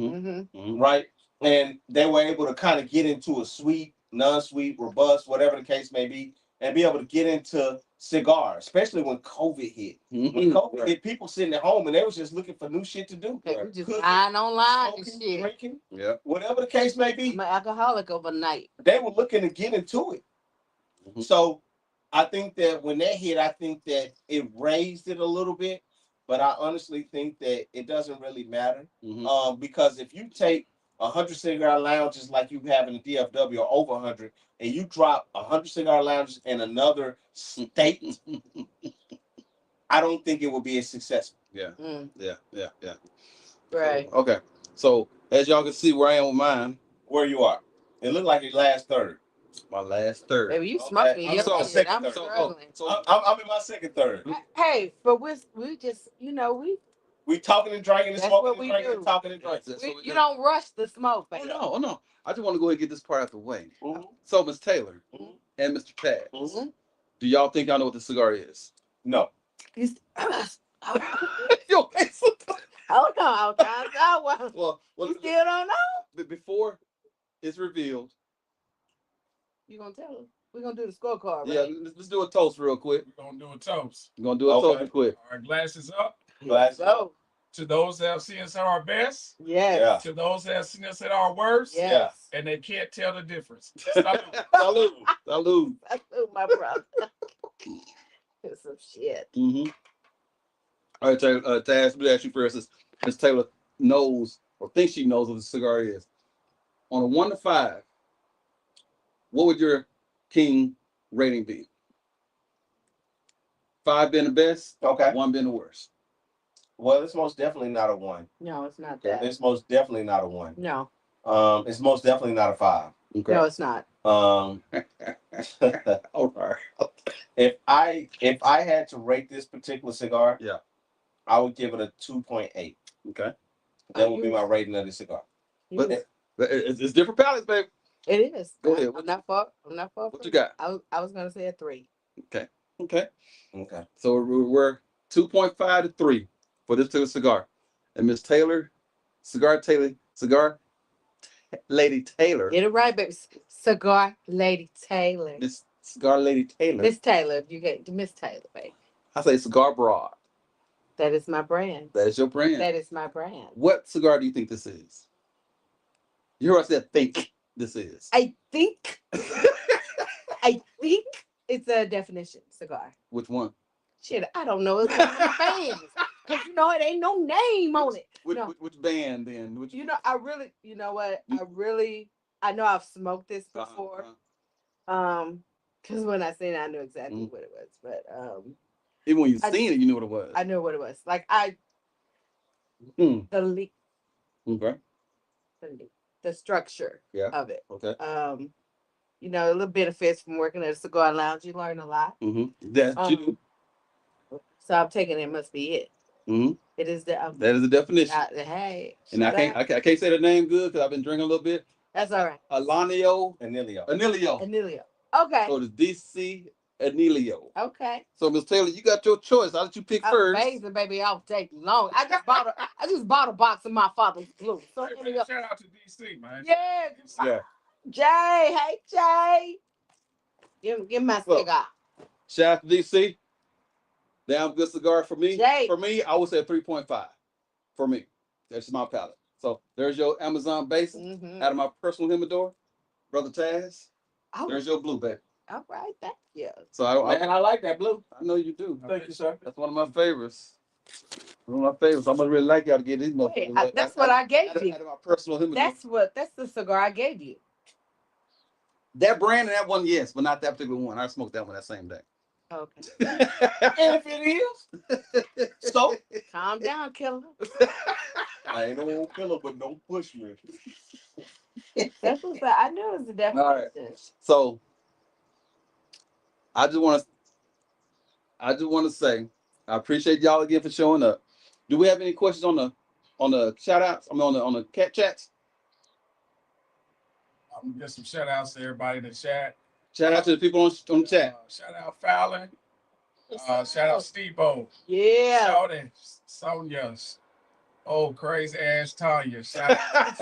right? And they were able to kind of get into a sweet, non-sweet, robust, whatever the case may be, and be able to get into cigars, especially when COVID hit. Mm-hmm. When COVID hit, people sitting at home and they was just looking for new shit to do. They were just buying online and shit. Drinking, whatever the case may be. I'm an alcoholic overnight. They were looking to get into it. Mm-hmm. So I think that when that hit, I think that it raised it a little bit, but I honestly think that it doesn't really matter. Mm-hmm. Because if you take 100 cigar lounges like you have in the DFW or over 100, and you drop 100 cigar lounges in another state, I don't think it will be as successful. Yeah. Yeah. Right. Okay. So as y'all can see where I am with mine. Where you are. It looked like your last third. My last third. Baby, you smoking. I'm I'm third. struggling. I'm in my second third. Hey, but we just, we talking and drinking and smoking and drinking and talking and drinking. You don't rush the smoke, baby. Oh, no. I just want to go ahead and get this part out the way. Mm-hmm. So, Ms. Taylor and Mr. Taz, do y'all think y'all know what the cigar is? No. You okay, so hold on, well, you still don't know? But before it's revealed, you gonna tell us? We're gonna do the scorecard, right? Yeah, let's do a toast real quick. We're gonna do a toast. We're gonna do a toast real quick. All right, glasses up. Glasses up. To those that have seen us at our best. Yes. Yeah. To those that have seen us at our worst. Yes. And they can't tell the difference. Salute. Salute, my brother. It's some shit. Mm-hmm. All right, Taz, let me ask you first. Ms. Taylor knows or thinks she knows what the cigar is. On a 1 to 5, what would your King rating be? 5 being the best, 1 being the worst. Well, it's most definitely not a 1. No, it's not that. It's most definitely not a 1. No. It's most definitely not a 5. Okay. No, it's not. All right. If I had to rate this particular cigar, I would give it a 2.8. Okay. That would be my rating of the cigar. But it's different palates, babe. It is. Go ahead. I'm not far. What you got? I was gonna say a 3. Okay. So we're 2.5 to 3 for this particular cigar. And Miss Taylor, Cigar Lady Taylor. Get it right, baby. Cigar Lady Taylor. Miss Cigar Lady Taylor. Miss Taylor, if you get Miss Taylor, baby. I say Cigar Broad. That is my brand. That is your brand. That is my brand. What cigar do you think this is? You heard I said think this is. I think it's a definition cigar. Which one? Shit, I don't know. It's one of my bands. Because you know it ain't no name on it. Which band then? You know, you know what? I know I've smoked this before. Because when I seen it, I knew exactly what it was. But even when you seen it, you knew what it was. I knew what it was. Like the leak. Okay. The structure of it. Okay. You know, a little benefits from working at a cigar lounge. You learn a lot. That you do. So I'm taking it must be it. It is the that is the definition. Hey, and I can't say the name good because I've been drinking a little bit. That's all right. Anilio. Okay. So it's DC Anilio. Okay. So Miss Taylor, you got your choice. I'll let you pick first. Amazing, baby. I'll take long. I just bought a box of my father's glue. So Hey, man, shout out to DC, man. Yeah. Jay, hey Jay. Give my cigar. Shout out to DC. Damn good cigar for me. Jay. For me, I would say 3.5. For me. That's my palate. So there's your Amazon base out of my personal humidor. Brother Taz. Oh. There's your blue, baby. All right, thank you. So I like that blue. I know you do. Thank you, sir. That's one of my favorites. One of my favorites. I'm gonna really like y'all to get these motherfuckers. That's what I gave you. Out of my personal humidor. That's the cigar I gave you. That brand and that one, yes, but not that particular one. I smoked that one that same day. Okay. And if it is, so calm down, killer. I ain't no killer, but don't push me. That's what I knew it was the definition. All right. So I just want to say I appreciate y'all again for showing up. Do we have any questions on the shout outs? I mean on the cat chats? I'm gonna get some shout outs to everybody in the chat. Shout out to the people on the chat. Shout out Fallon. Shout out Steve-O. Yeah. Shout out Sonia. Oh, crazy ass Tanya. Shout out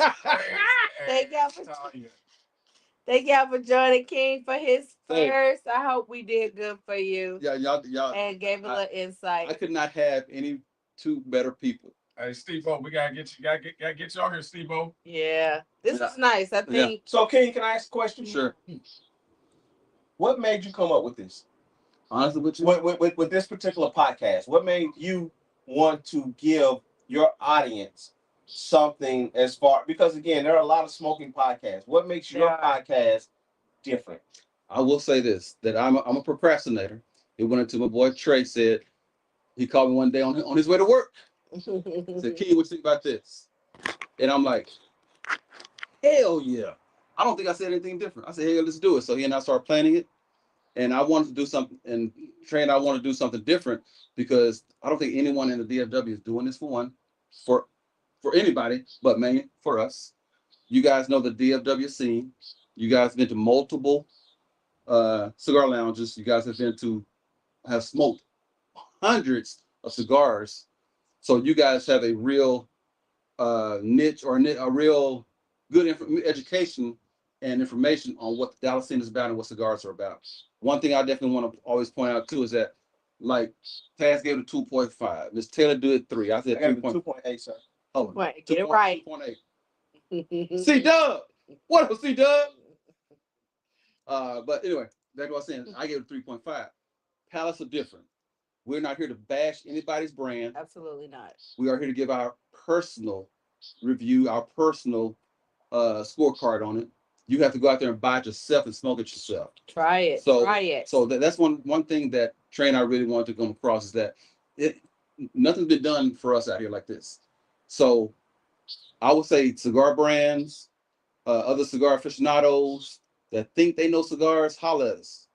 Thank y'all for joining King for his first. I hope we did good for you. Yeah, y'all and gave a little insight. I could not have any two better people. Hey, Steve-O, we gotta get you on here, Steve-O. Yeah. This is nice, I think. Yeah. So King, can I ask a question? Sure. What made you come up with this? Honestly, with you, with this particular podcast, what made you want to give your audience something as far, because again, there are a lot of smoking podcasts. What makes your podcast different? I will say this, that I'm a procrastinator. He went into my boy Trey, said he called me one day on his way to work. Said, King, what you think about this? And I'm like, hell yeah. I don't think I said anything different. I said, hey, let's do it. So he and I started planning it. And I wanted to do something, and Trey and I want to do something different because I don't think anyone in the DFW is doing this for anybody, but mainly for us. You guys know the DFW scene. You guys have been to multiple cigar lounges. You guys have smoked hundreds of cigars. So you guys have a real niche or a real good education and information on what the Dallas scene is about and what cigars are about. One thing I definitely want to always point out too is that, like, Taz gave it a 2.5. Miss Taylor did 3. I said 2.8, sir. Oh, get it right. 2.8. C-Dub. What up, C-Dub? But anyway, that's what I was saying. I gave it 3.5. Palates are different. We're not here to bash anybody's brand. Absolutely not. We are here to give our personal review, our personal scorecard on it. You have to go out there and buy it yourself and smoke it yourself. Try it. So that's one thing that Trey and I really wanted to come across is that nothing's been done for us out here like this. So I would say cigar brands, other cigar aficionados that think they know cigars, holla at us.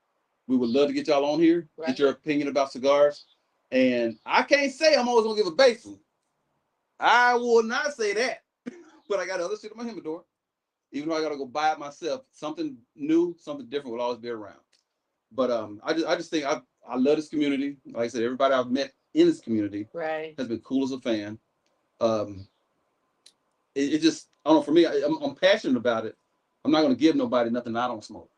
We would love to get y'all on here, get your opinion about cigars. And I can't say I'm always gonna give a base one. I will not say that, but I got other shit in my humidor. Even though I gotta go buy it myself, something new, something different will always be around. But I just think I love this community. Like I said, everybody I've met in this community has been cool as a fan. It just, I don't know, for me, I'm passionate about it. I'm not gonna give nobody nothing I don't smoke.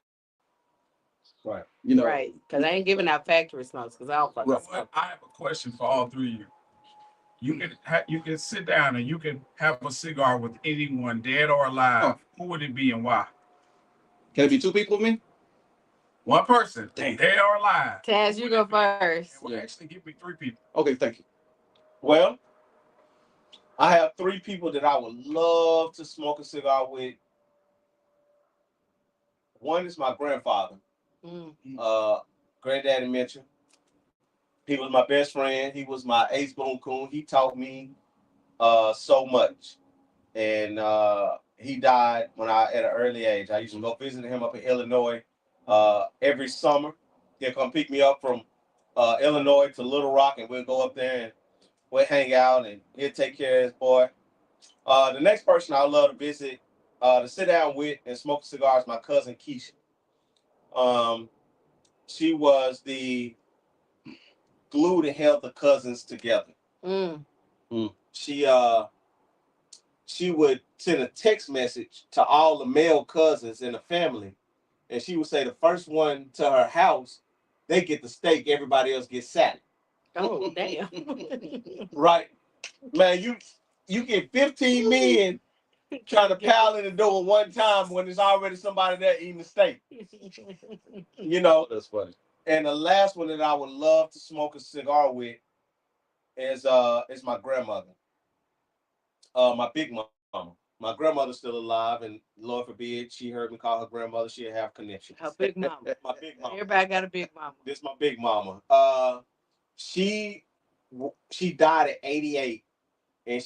Right. You know. Right. Because I ain't giving out factory smokes because I don't fucking smoke. I have a question for all three of you. you can sit down and you can have a cigar with anyone, dead or alive. Who would it be and why? Can it be two people with me? One person, Damn. dead or alive. Taz, you go first. Well, actually, give me 3 people. Okay, thank you. Well, I have 3 people that I would love to smoke a cigar with. One is my grandfather, Granddaddy Mitchell. He was my best friend. He was my ace boom coon. He taught me so much. And he died when at an early age. I used to go visit him up in Illinois every summer. He'll come pick me up from Illinois to Little Rock, and we'll go up there and we'll hang out, and he'll take care of his boy. The next person I love to visit, to sit down with and smoke a cigar is my cousin Keisha. She was the glue that held the cousins together. She would send a text message to all the male cousins in the family, and she would say the first one to her house, they get the steak, everybody else gets salad. Oh, damn. Right, man. You get 15 men trying to pile in the door one time when there's already somebody there eating the steak. You know, That's funny. And the last one that I would love to smoke a cigar with is my grandmother, my big mama. My grandmother's still alive, and Lord forbid she heard me call her grandmother, she'll have connections. Her big mama. My big mama. Everybody got a big mama. This is my big mama. She died at 88, and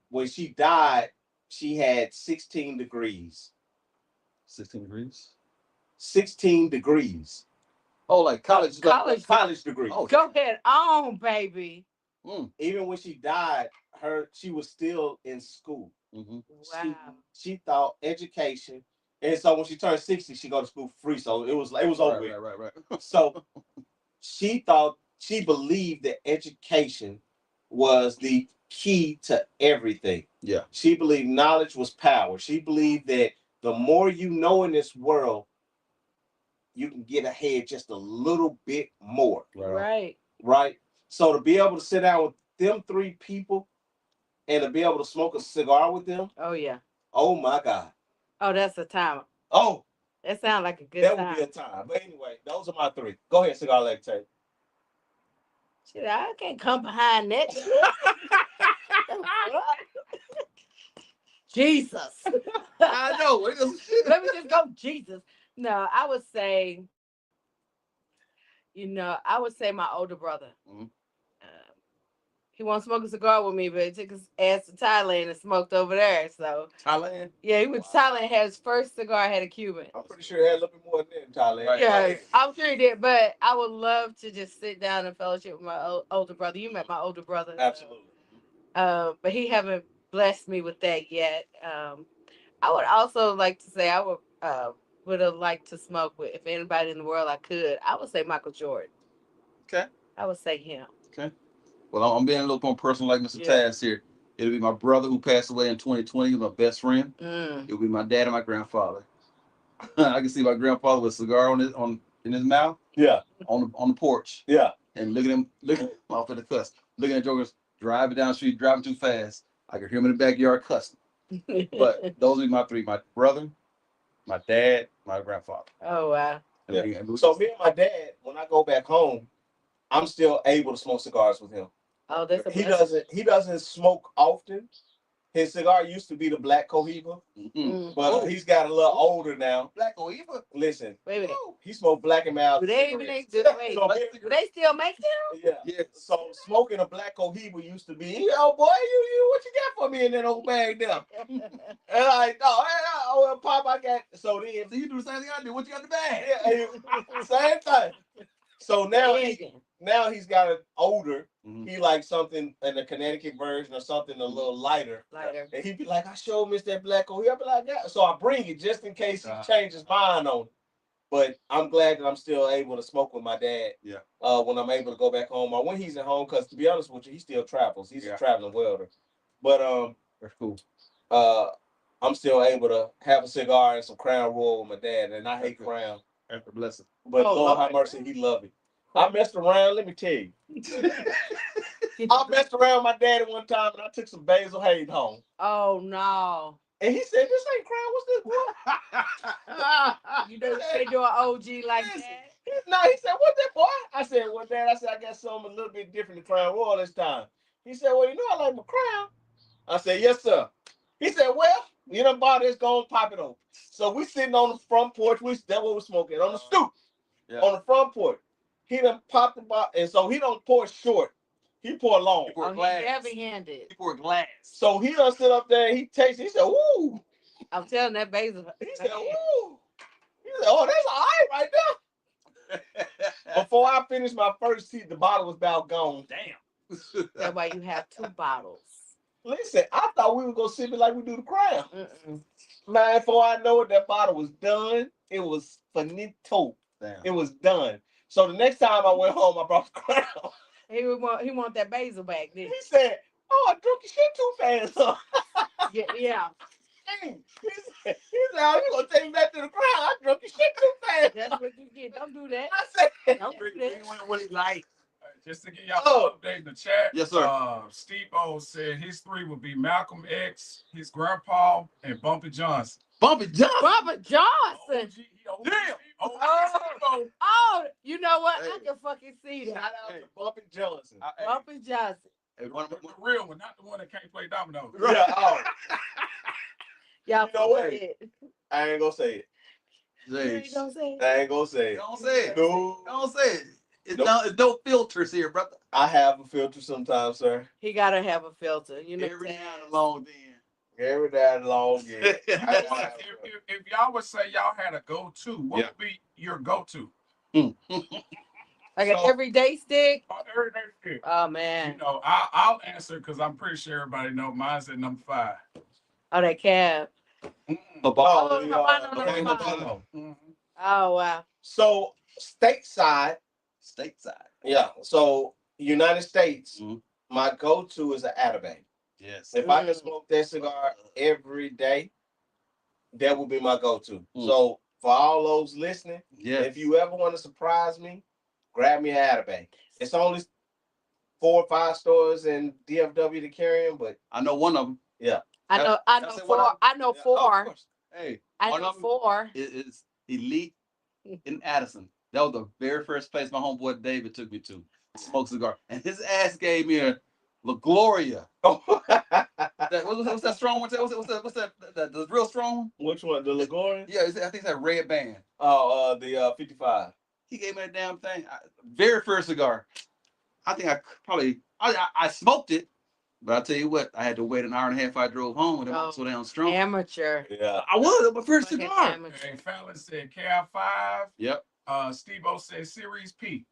when she died, she had 16 degrees. 16 degrees? 16 degrees. Oh, like college degree. Oh, go ahead on, baby. Even when she died, she was still in school. Wow. She thought education, and so when she turned 60, she go to school free. So it was over. Right. So she believed that education was the key to everything. Yeah. She believed knowledge was power. She believed that the more you know in this world, you can get ahead just a little bit more. Right. So to be able to sit down with them 3 people and to be able to smoke a cigar with them. Oh, yeah. Oh, my God. Oh, that's a time. Oh. That sounds like a good time. That would be a time. But anyway, those are my 3. Go ahead, Cigar Lady Taylor. Shit, I can't come behind that. Jesus. I know. Let me just go, Jesus. No, I would say, my older brother. He won't smoke a cigar with me, but he took his ass to Thailand and smoked over there. So Thailand? Yeah, he went to Thailand. Had his first cigar, had a Cuban. I'm pretty sure he had a little bit more than that in Thailand. Right. Yeah, I'm sure he did. But I would love to just sit down and fellowship with my older brother. You met my older brother. Absolutely. But he haven't blessed me with that yet. I would also like to say I would have liked to smoke with, if anybody in the world I could, I would say Michael Jordan. Okay. I would say him. Okay. Well, I'm being a little more personal like Mr. Taz here. It'll be my brother who passed away in 2020. He was my best friend. It'll be my dad and my grandfather. I can see my grandfather with a cigar in his mouth. Yeah. On the porch. Yeah. And looking off at the cuss. Looking at jokers driving down the street, driving too fast. I could hear him in the backyard cussing. But those would be my 3: my brother, my dad, my grandfather. Oh wow. Yeah. So me and my dad, when I go back home, I'm still able to smoke cigars with him. Oh, that's he doesn't smoke often. His cigar used to be the Black Cohiba, but he's got a little older now. Black Cohiba? Listen, wait. He smoked Black and Mild. Do they still make them? Yeah. So smoking a Black Cohiba used to be, yo boy, you what you got for me in that old bag there? And I well, Pop, I got. So then, so you do the same thing I do. What you got in the bag? Yeah, same thing. So now he's got it older. He likes something in the Connecticut version or something a little lighter. And he'd be like, I sure miss that Black Cohiba. I'd be like, yeah. So I bring it just in case he changes his mind on it. But I'm glad that I'm still able to smoke with my dad. Yeah. When I'm able to go back home or when he's at home, because to be honest with you, he still travels. He's a traveling welder. But that's cool. I'm still able to have a cigar and some Crown Royal with my dad, and I hate Crown. That's a blessing. But Lord have mercy, he loved it. I messed around, let me tell you. I messed around with my daddy one time and I took some Basil Hayden home. Oh no. And he said, "This ain't Crown. What's this, boy?" You know they do an OG like Listen, that. No, he said, "What's that, boy?" I said, "Well, Dad," I said, "I got something a little bit different than Crown Royal this time." He said, "Well, you know I like my Crown." I said, "Yes, sir." He said, "Well, you done bought this, go and pop it open." So we sitting on the front porch. That's what we're smoking on the stoop, on the front porch. He done popped the bottle, and so he don't pour short. He pour long. Oh, he heavy-handed. He pour glass. So he done sit up there. He tastes. He said, "Ooh." I'm telling that Basil. He said, "Ooh." He said, "Oh, that's all right right there." Before I finished my first seat, the bottle was about gone. Damn. That's why you have 2 bottles. Listen, I thought we were gonna sip it like we do the Crown. Mm-mm. Man, before I know it, that bottle was done. It was finito. Damn. It was done. So the next time I went home, I brought the Crown. He want that Basil back then. He said, "Oh, I drunk your shit too fast." Huh?" Yeah. He said, "Oh, you gonna take me back to the Crown? I drunk your shit too fast." That's what you get. Don't do that. I said, Don't do that. What he like? Just to give y'all an update in the chat. Yes, sir. Steve O said his 3 would be Malcolm X, his grandpa, and Bumpy Johnson. Bumpy Johnson. Robert Johnson. Damn. Oh, you know what? I can fucking see "Shout that. out to Bumpy Johnson." Bumpy Johnson. Hey, The real one, not the one that can't play dominoes. Yeah. Oh, Y'all You know what? forget. I ain't gonna say it. You ain't gonna say it? I ain't gonna say it. Don't say it. No. Don't say it. It's Nope. no filters here, brother. I have a filter sometimes, sir. He gotta have a filter. You know. Every Taz. now and long then. Every day long, yeah. I If, gotta have a filter. if y'all would say y'all had a go-to, what would be your go-to? Like an everyday stick. Everyday stick. Oh You man. know, I'll answer because I'm pretty sure everybody know mine's at number 5. Oh, that cab. Oh, Habano okay, number 5. Habano. Oh wow. So stateside, Stateside. So United States, Mhm. my go-to is an Atabay. Yes. If I can smoke that cigar every day, that would be my go-to. Mm. So for all those listening, Yes. if you ever want to surprise me, grab me an Atabay. It's only 4 or 5 stores in DFW to carry them, but I know one of them. yeah. I know That's it, one 4. of- I know Yeah, Oh, of 4. course. Hey, I one know of them 4. is Elite in Addison. That was the very first place my homeboy David took me to smoke cigar, and his ass gave me a La Gloria. What's that strong one? What's that? The real strong one? Which one? The Ligorian? Yeah, I think it's that red band. Oh, the 55. He gave me that damn thing. Very first cigar. I think I smoked it, but I tell you what, I had to wait an hour and a half. I drove home and it was so damn strong. Amateur. Yeah. I was my first Fucking cigar. amateur. And Fallon said Cal 5. Yep. Steve-O said Series P.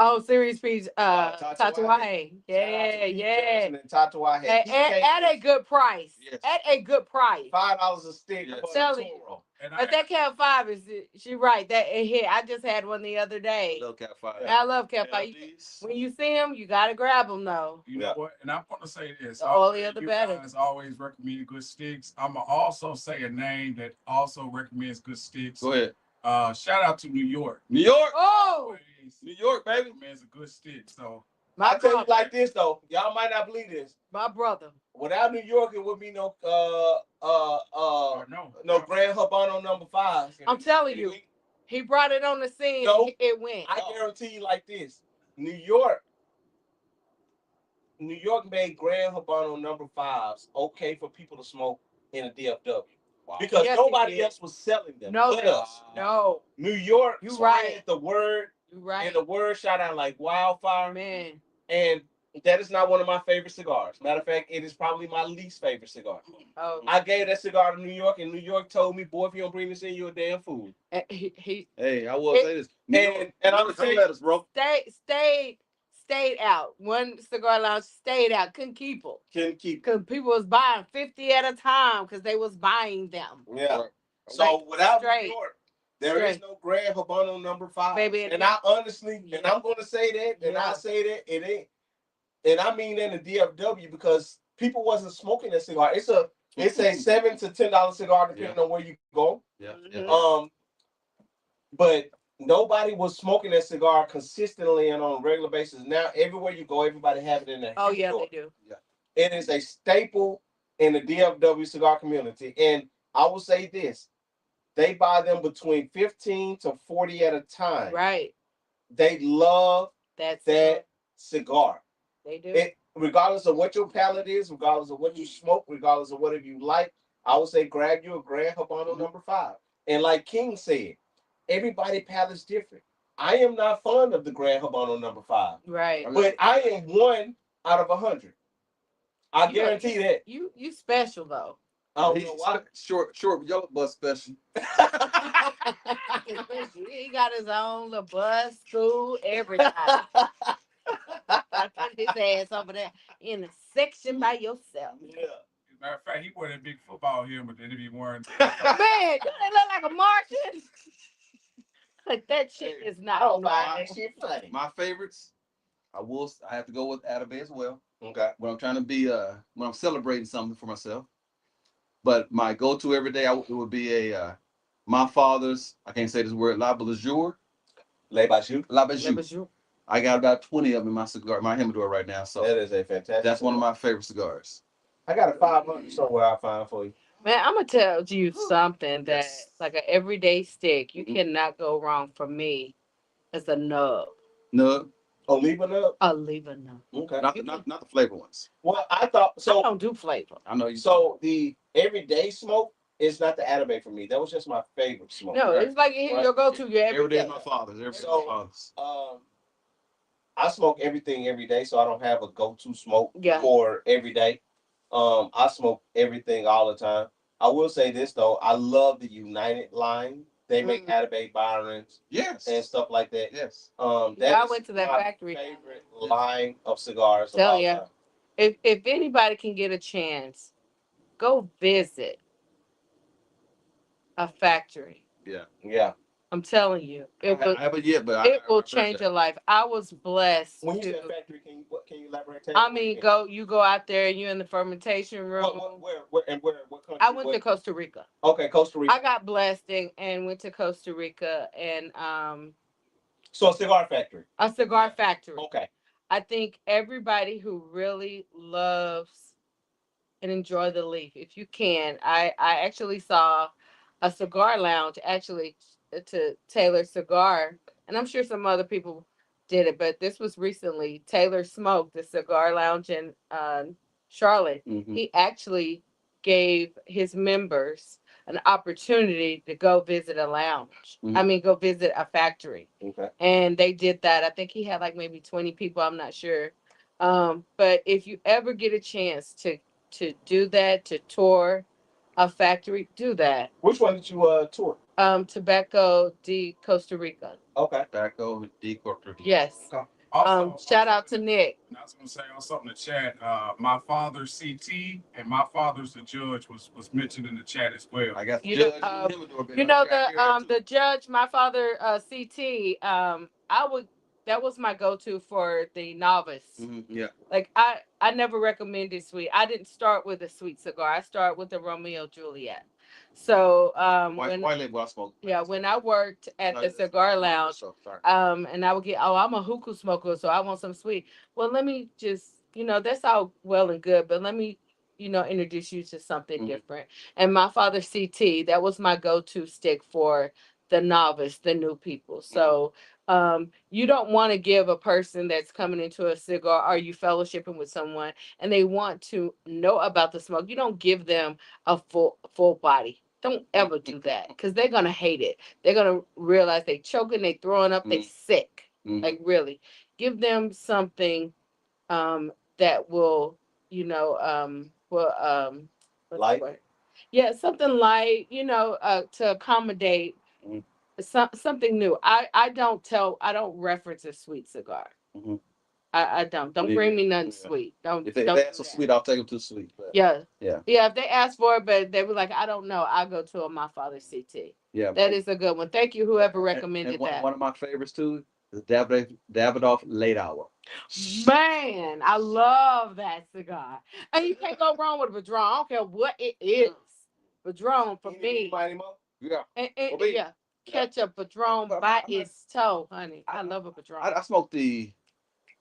Oh, Series P's Tatuaje. Tatuaje. Yeah, yeah. And Tatuaje. At a good price. Yes. At a good price. $5 a stick. Yes. For Tell the you. Toro. And But that Cat 5 is, she right. That it hit. I just had one the other day. Little Cat 5. I love Cat 5. LDs. When you see him, you gotta grab them though. You know what? And I'm going to say this. The oilier, the you better. guys always recommend good sticks. I'm going to also say a name that also recommends good sticks. Go ahead. Shout out to New York. New York. Oh, Always New York, baby. recommends a good stick. So my I tell you brother. like this though, y'all might not believe this. My brother. Without New York, it would be no no. Grand Habano number 5. I'm telling you, he brought it on the scene. No. And it went. I guarantee you like this. New York made Grand Habano number 5s okay for people to smoke in a DFW. Wow. Because Yes, nobody else was selling them. No, but us. no. New York You spread right. the word, You right. and the word shot out like wildfire. Man. And that is not one of my favorite cigars. Matter of fact, it is probably my least favorite cigar. Oh. I gave that cigar to New York, and New York told me, "Boy, if you don't bring this in, you're a damn fool." Hey, I will say this. And I'm saying, letters, bro. Stayed out. One cigar lounge stayed out. Couldn't keep them. Couldn't keep. Because people was buying 50 at a time because they was buying them. Yeah. Right. So Like, without straight. New York, there is no Grand Habano number 5. Baby, and I honestly, Yeah. and I'm going to say that, and Yeah. I say that it ain't, and I mean that in the DFW because people wasn't smoking that cigar. It's a $7 to $10 cigar depending on where you go. Yeah. Mhm. But nobody was smoking that cigar consistently and on a regular basis. Now everywhere you go, everybody have it in their Oh yeah, humidor. they do. Yeah. It is a staple in the DFW cigar community. And I will say this, they buy them between 15 to 40 at a time. Right. They love That's that cigar. they do. It, regardless of what your palate is, regardless of what you smoke, regardless of whatever you like, I would say grab you a Grand Habano number 5. And like King said, everybody palate's different. I am not fond of the Grand Habano number 5, Right. but I am 1 out of 100. I You know, guarantee that. You special though. I don't know why. Short yellow bus special. He got his own little bus, school, everything. I put his ass over there in a section by yourself. Yeah. Matter of fact, he wore that big football helmet that he be wearing. Man, do they look like a Martian? Like that shit is not. I don't find that shit funny. My favorites, I have to go with Atabey as well. Okay. When I'm trying to be when I'm celebrating something for myself. But my go-to every day, it would be my father's, I can't say this word, La Belljour. Lay by shoe. La Belljour. I got about 20 of them in my humidor right now. So that is a fantastic. That's one of my favorite cigars. I got a 500 somewhere I find for you. Man, I'm gonna tell you something that like an everyday stick, you cannot go wrong for me. It's a nub. Nub. Oliva nub. Oliva nub. Okay. Not the flavor ones. Well, I thought so. I don't do flavor. I know you. So the everyday smoke is not the Atabey for me. That was just my favorite smoke. No, it's like your go-to your every day. everyday. My father's. Every day So, my father's. I smoke everything every day, so I don't have a go-to smoke Yeah. for every day. I smoke everything all the time. I will say this though, I love the United line. They make Atabey Byrons, Yes, and stuff like that. Yes. That I is went to that my factory. favorite line of cigars. Tell of ya. all time. If anybody can get a chance, go visit a factory. Yeah. Yeah. I'm telling you, I haven't yet, but it will change your life. I was blessed. When you say factory, can you elaborate? I mean, you go out there and you're in the fermentation room. What country? I went to Costa Rica. Okay, Costa Rica. I got blessed and went to Costa Rica and So a cigar factory. a cigar factory. Okay. I think everybody who really loves and enjoy the leaf, if you can, I actually saw a cigar lounge actually to Taylor Cigar, and I'm sure some other people did it, but this was recently. Taylor smoked the cigar lounge in Charlotte. Mm-hmm. He actually gave his members an opportunity to go visit a lounge. Mm-hmm. I mean, go visit a factory. Okay. And they did that. I think he had like maybe 20 people. I'm not sure. But if you ever get a chance to do that, to tour a factory, do that. Which one did you tour? Tobacco de Costa Rica. Okay. Tobacco de Costa Rica. Yes. Also, shout out to Nick. I was gonna say on something in the chat. My father's CT and my father's the judge was mentioned in the chat as well. I got the You judge. know, the judge, my father CT. That was my go-to for the novice. Mm-hmm. Yeah. Like I never recommended sweet. I didn't start with a sweet cigar. I started with a Romeo Juliet. So white label I smoke. Yeah, when I worked at the cigar lounge, and I would get, I'm a hookah smoker, so I want some sweet. Well, let me just, that's all well and good, but let me, introduce you to something different. And my father CT, that was my go-to stick for the novice, the new people. So you don't want to give a person that's coming into a cigar, or you fellowshipping with someone and they want to know about the smoke. You don't give them a full body. Don't ever do that, because they're gonna hate it. They're gonna realize they choking, they throwing up, they sick. Like really, give them something that will, light. Yeah, something light, to accommodate something new. I don't reference a sweet cigar. Mm-hmm. I don't bring me nothing sweet. If they ask for sweet, I'll take them to sweet. But yeah. If they ask for it, but they were like, I don't know, I'll go to my father's CT. Yeah, that is a good one. Thank you, whoever recommended that. One of my favorites too is Davidoff Late Hour. Man, I love that cigar, and you can't go wrong with a Padron. I don't care what it is. Padron for me. Yeah. Yeah. catch a Padron by its toe, honey. I love a Padron. I smoked the.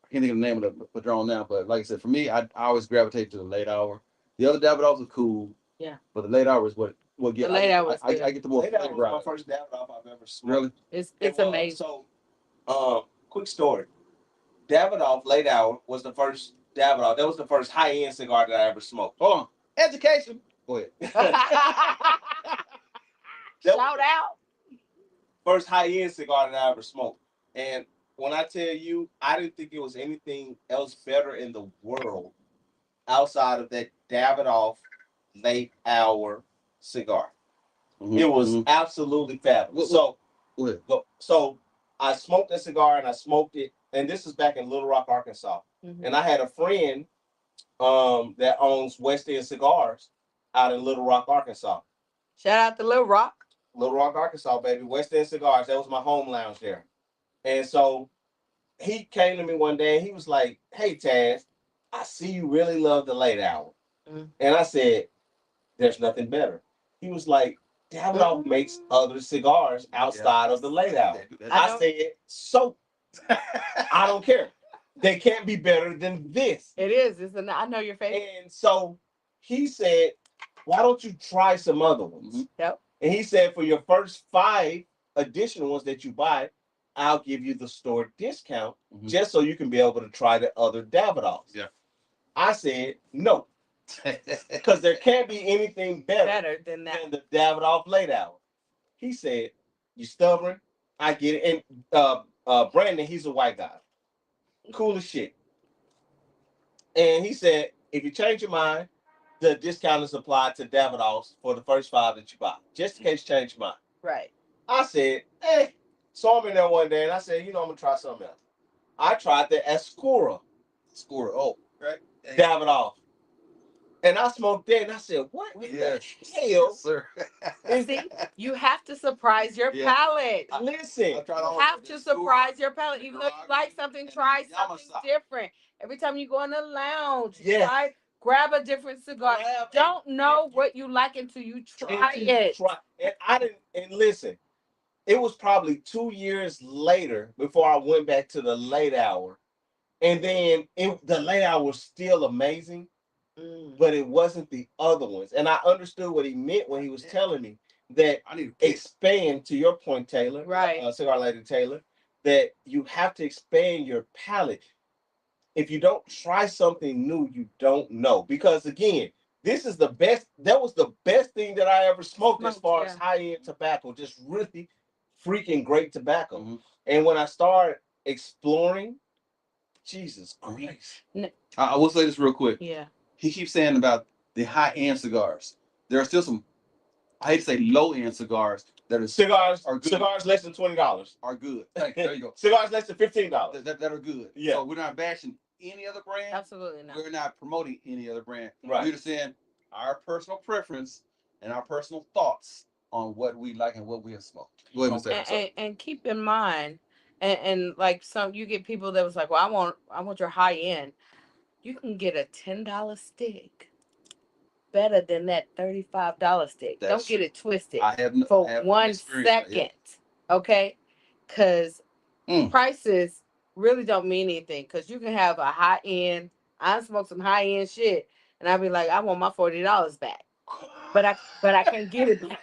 I can't think of the name of the Padron now, but like I said, for me, I always gravitate to the late hour. The other Davidoffs are cool. Yeah. But the late hour is what get. The late hour is I get the more Late hour flavor out was of my it. first Davidoff I've ever smoked. Really? It's amazing. So, quick story. Davidoff Late Hour was the first Davidoff. That was the first high-end cigar that I ever smoked. Hold on. Education. Go ahead. Shout out. First high-end cigar that I ever smoked. And when I tell you, I didn't think it was anything else better in the world outside of that Davidoff Late Hour cigar. Mm-hmm. It was absolutely fabulous. So I smoked that cigar and I smoked it, and this is back in Little Rock, Arkansas. Mm-hmm. And I had a friend that owns West End Cigars out in Little Rock, Arkansas. Shout out to Little Rock. Little Rock, Arkansas, baby. West End Cigars. That was my home lounge there. And so he came to me one day and he was like, "Hey, Taz, I see you really love the late hour." Mm-hmm. And I said, "There's nothing better." He was like, Davidoff makes other cigars outside of the late hour. I said, so I don't care. They can't be better than this. It is. I know your face. And so he said, why don't you try some other ones? Yep. And he said, for your first 5 additional ones that you buy, I'll give you the store discount just so you can be able to try the other Davidoffs. Yeah. I said, no. Because there can't be anything better than the Davidoff Late Hour. He said, you stubborn? I get it. And Brandon, he's a white guy. Cool as shit. And he said, if you change your mind, the discount is applied to Davidoffs for the first 5 that you buy, just in case you change your mind. Right. I said, hey. So I'm in there one day and I said, I'm going to try something else. I tried the Escura. Right. Davidoff. And I smoked that and I said, what in the hell? Yes, sir. See, you have to surprise your palate. Listen. You have to surprise your palate. Even though you like something, try something different. Every time you go in the lounge, grab a different cigar. Don't know what you like until you try it. And I didn't, and listen, it was probably 2 years later before I went back to the late hour. And then the late hour was still amazing. But it wasn't the other ones. And I understood what he meant when he was telling me that I need to expand, to your point, Taylor, right? Cigar Lady Taylor, that you have to expand your palate. If you don't try something new, you don't know. Because again, this is the best. That was the best thing that I ever smoked as far as high-end tobacco. Just really freaking great tobacco. And when I started exploring, Jesus Christ. I will say this real quick. Yeah. He keeps saying about the high-end cigars. There are still some, I hate to say low-end cigars that are cigars less than $20 are good. There you go. Cigars less than $15 that are good. Yeah. So we're not bashing any other brand. Absolutely not. We're not promoting any other brand. Right. We're just saying our personal preference and our personal thoughts on what we like and what we have smoked. Go ahead, Mr. And keep in mind, and like you get people that was like, well, I want your high end. You can get a $10 stick better than that $35 stick. Don't get it twisted. I have for 1 second, okay? Because prices really don't mean anything. Because you can have a high end. I smoke some high end shit, and I'll be like, I want my $40 back, but I can't get it back.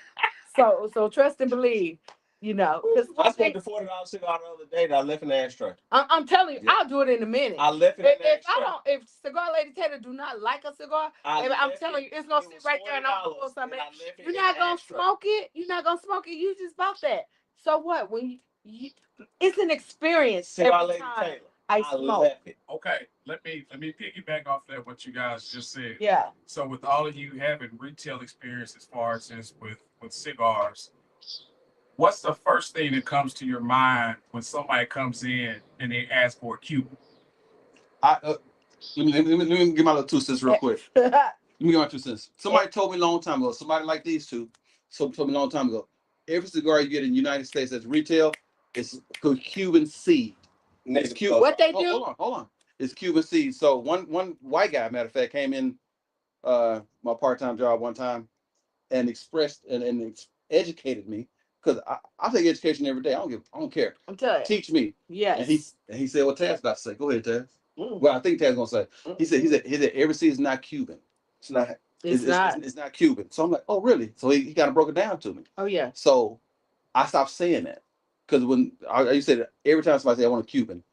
So trust and believe. You know, because I smoked a $40 cigar the other day that I left in the ashtray. I'm telling you, I'll do it in a minute. I left it in the ashtray. If Cigar Lady Taylor do not like a cigar, I'm telling you, it's gonna sit right there and I'm gonna pull something. You're not gonna smoke it. You're not gonna smoke it. You just bought that. So what? When you it's an experience. Cigar Lady Taylor. I smoke. Okay, let me piggyback off that what you guys just said. Yeah. So with all of you having retail experience as far as with cigars, what's the first thing that comes to your mind when somebody comes in and they ask for a Cuban? Let me give my little 2 cents real quick. Let me give my 2 cents. Somebody told me a long time ago, somebody like these two, told me a long time ago, every cigar you get in the United States that's retail, it's called Cuban seed. It's Cuban. What they do? Hold on. It's Cuban seed. So one white guy, matter of fact, came in my part-time job one time and expressed and educated me. because I take education every day. I don't care. I'm telling you. Teach me. Yes. And he said what Taz got to say. Go ahead, Taz. Well, I think Taz gonna say. He said every seed is not Cuban. It's not. It's not Cuban. So I'm like, oh really? So he kind of broke it down to me. Oh yeah. So I stopped saying that because when I used to say that every time somebody say I want a Cuban,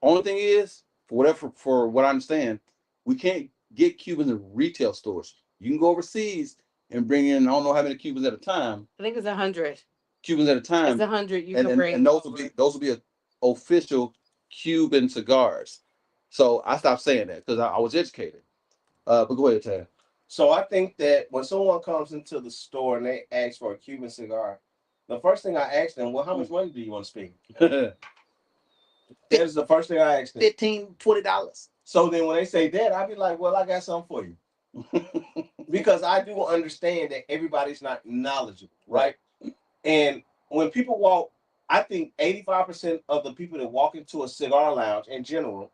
only thing is for what I understand, we can't get Cubans in retail stores. You can go overseas and bring in I don't know how many Cubans at a time. I think it's 100. Cubans at a time. It's 100 you can bring. And those will be official Cuban cigars. So I stopped saying that because I was educated. But go ahead, Tad. So I think that when someone comes into the store and they ask for a Cuban cigar, the first thing I ask them, well, how much money do you want to spend? That is the first thing I ask them. $15, $20. So then when they say that, I'll be like, well, I got something for you. Because I do understand that everybody's not knowledgeable, right? And when people walk, I think 85% of the people that walk into a cigar lounge in general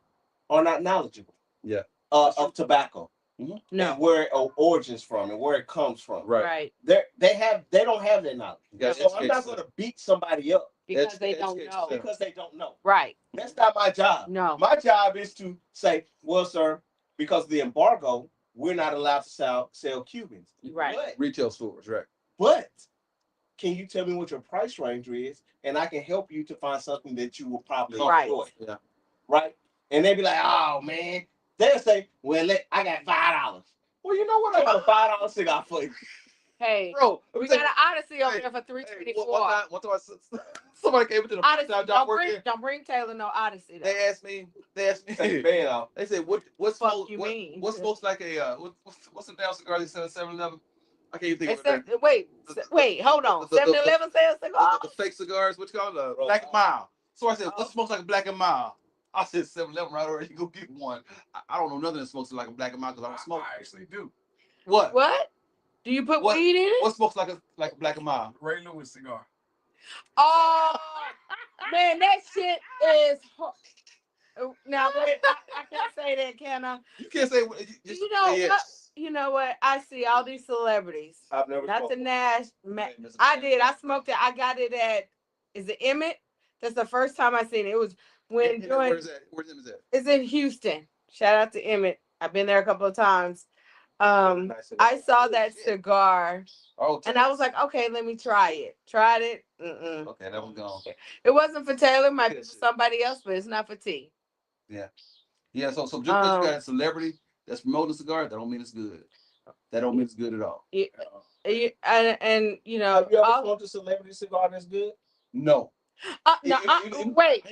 are not knowledgeable. Yeah. Of tobacco. No. And where it origins from and where it comes from. Right. They don't have that knowledge. So I'm not going to beat somebody up because they don't know. because they don't know. Right. That's not my job. No. My job is to say, well, sir, because of the embargo, we're not allowed to sell Cubans. Right. But, Retail stores, right. But can you tell me what your price range is? And I can help you to find something that you will probably enjoy. Yeah. Right? And they'd be like, oh man. They'll say, well, I got $5. Well, you know what? I got a $5 cigar for you. Hey, bro, we got an Odyssey over there for $324. One time somebody came into the Odyssey, job don't bring Taylor no Odyssey. Though. They asked me. They said, "What's supposed like a what's the damn cigar they sell at 7-Eleven? I can't even think of it. Wait, hold on. 7-Eleven sells cigars. The fake cigars, what you call it, Black and Mild. So I said, "What smokes like a Black and Mild?" I said 7-Eleven right over. You go get one. I don't know nothing that smokes like a Black and Mild because I don't smoke. I actually do. What? Do you put weed in it? What smokes like a Black and Mild? Ray Lewis cigar. Oh man, that shit is. Now wait, I can't say that, can I? You can't say. You know what? You know what? I see all these celebrities. I've never Not smoked the Nash. I did. I smoked it. I got it at. Is it Emmett? That's the first time I seen it. It was when doing. Where's that? Where's that? It's in Houston. Shout out to Emmett. I've been there a couple of times. I saw that cigar, and I was like, okay, let me try it. Tried it. Okay, that was gone. It wasn't for Taylor. Might be for somebody else, but it's not for T. Yeah. So just because you got a celebrity that's promoting a cigar, that don't mean it's good. That don't mean it's good at all. And you know, have you ever smoked a celebrity cigar that's good? No. Wait.